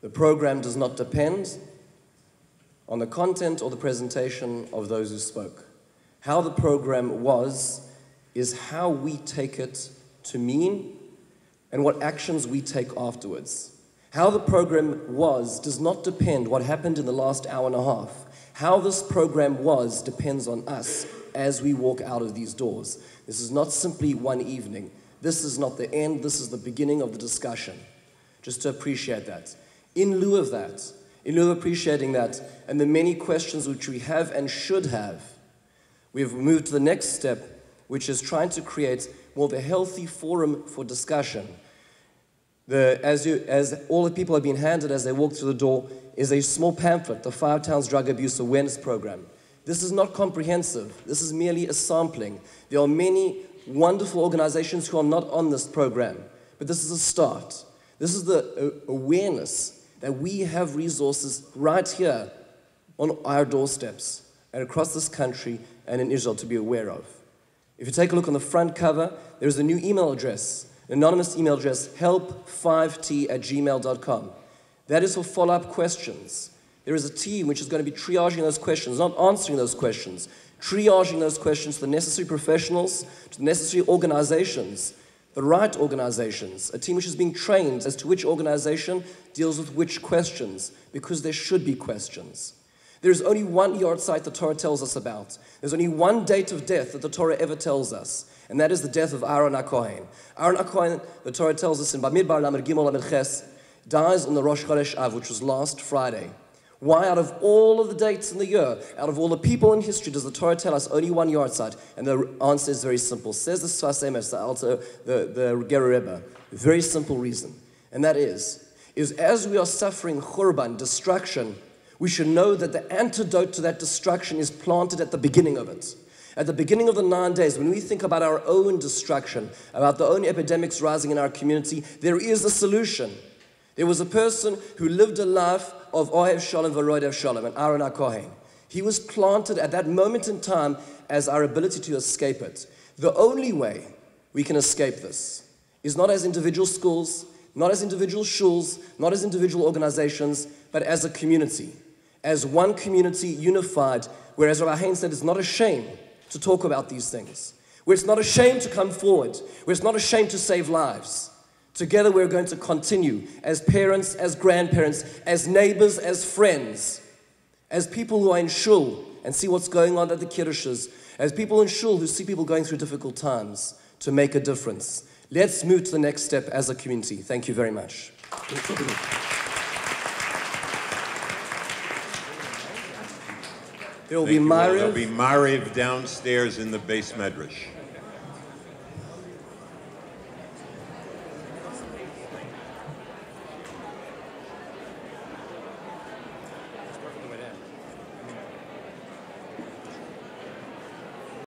The program does not depend on the content or the presentation of those who spoke. How the program was is how we take it to mean and what actions we take afterwards. How the program was does not depend what happened in the last hour and a half. How this program was depends on us as we walk out of these doors. This is not simply one evening. This is not the end, this is the beginning of the discussion. Just to appreciate that. In lieu of that, in lieu of appreciating that, and the many questions which we have and should have, we have moved to the next step, which is trying to create more of a healthy forum for discussion. As all the people have been handed as they walk through the door, is a small pamphlet, the 5 Towns Drug Abuse Awareness Program. This is not comprehensive. This is merely a sampling. There are many wonderful organizations who are not on this program, but this is a start. This is the awareness that we have resources right here on our doorsteps and across this country and in Israel to be aware of. If you take a look on the front cover, there's a new email address, an anonymous email address, help5t@gmail.com. That is for follow-up questions. There is a team which is going to be triaging those questions, not answering those questions, triaging those questions to the necessary professionals, to the necessary organizations, the right organizations, a team which is being trained as to which organization deals with which questions, because there should be questions. There's only one yahrzeit the Torah tells us about. There's only one date of death that the Torah ever tells us, and that is the death of Aaron HaKohen. Aaron HaKohen, the Torah tells us in Bamidbar Lamed Gimel Lamed Ches, dies on the Rosh Chodesh Av, which was last Friday. Why, out of all of the dates in the year, out of all the people in history, does the Torah tell us only one yahrzeit? And the answer is very simple. Says the Sfas Emes, the Ger Rebbe. Very simple reason. And that is as we are suffering churban, destruction, we should know that the antidote to that destruction is planted at the beginning of it. At the beginning of the 9 days, when we think about our own destruction, about the own epidemics rising in our community, there is a solution. There was a person who lived a life of Ohev Shalom v'Roidev Shalom, and Aaron HaKohen. He was planted at that moment in time as our ability to escape it. The only way we can escape this is not as individual schools, not as individual shuls, not as individual organizations, but as a community. As one community unified, whereas Rabbi Hain said it's not a shame to talk about these things, where it's not a shame to come forward, where it's not a shame to save lives. Together we're going to continue as parents, as grandparents, as neighbors, as friends, as people who are in shul and see what's going on at the kiddushes, as people in shul who see people going through difficult times, to make a difference. Let's move to the next step as a community. Thank you very much. There will be Thank you all. There'll Mariv. be Mariv downstairs in the base medrash.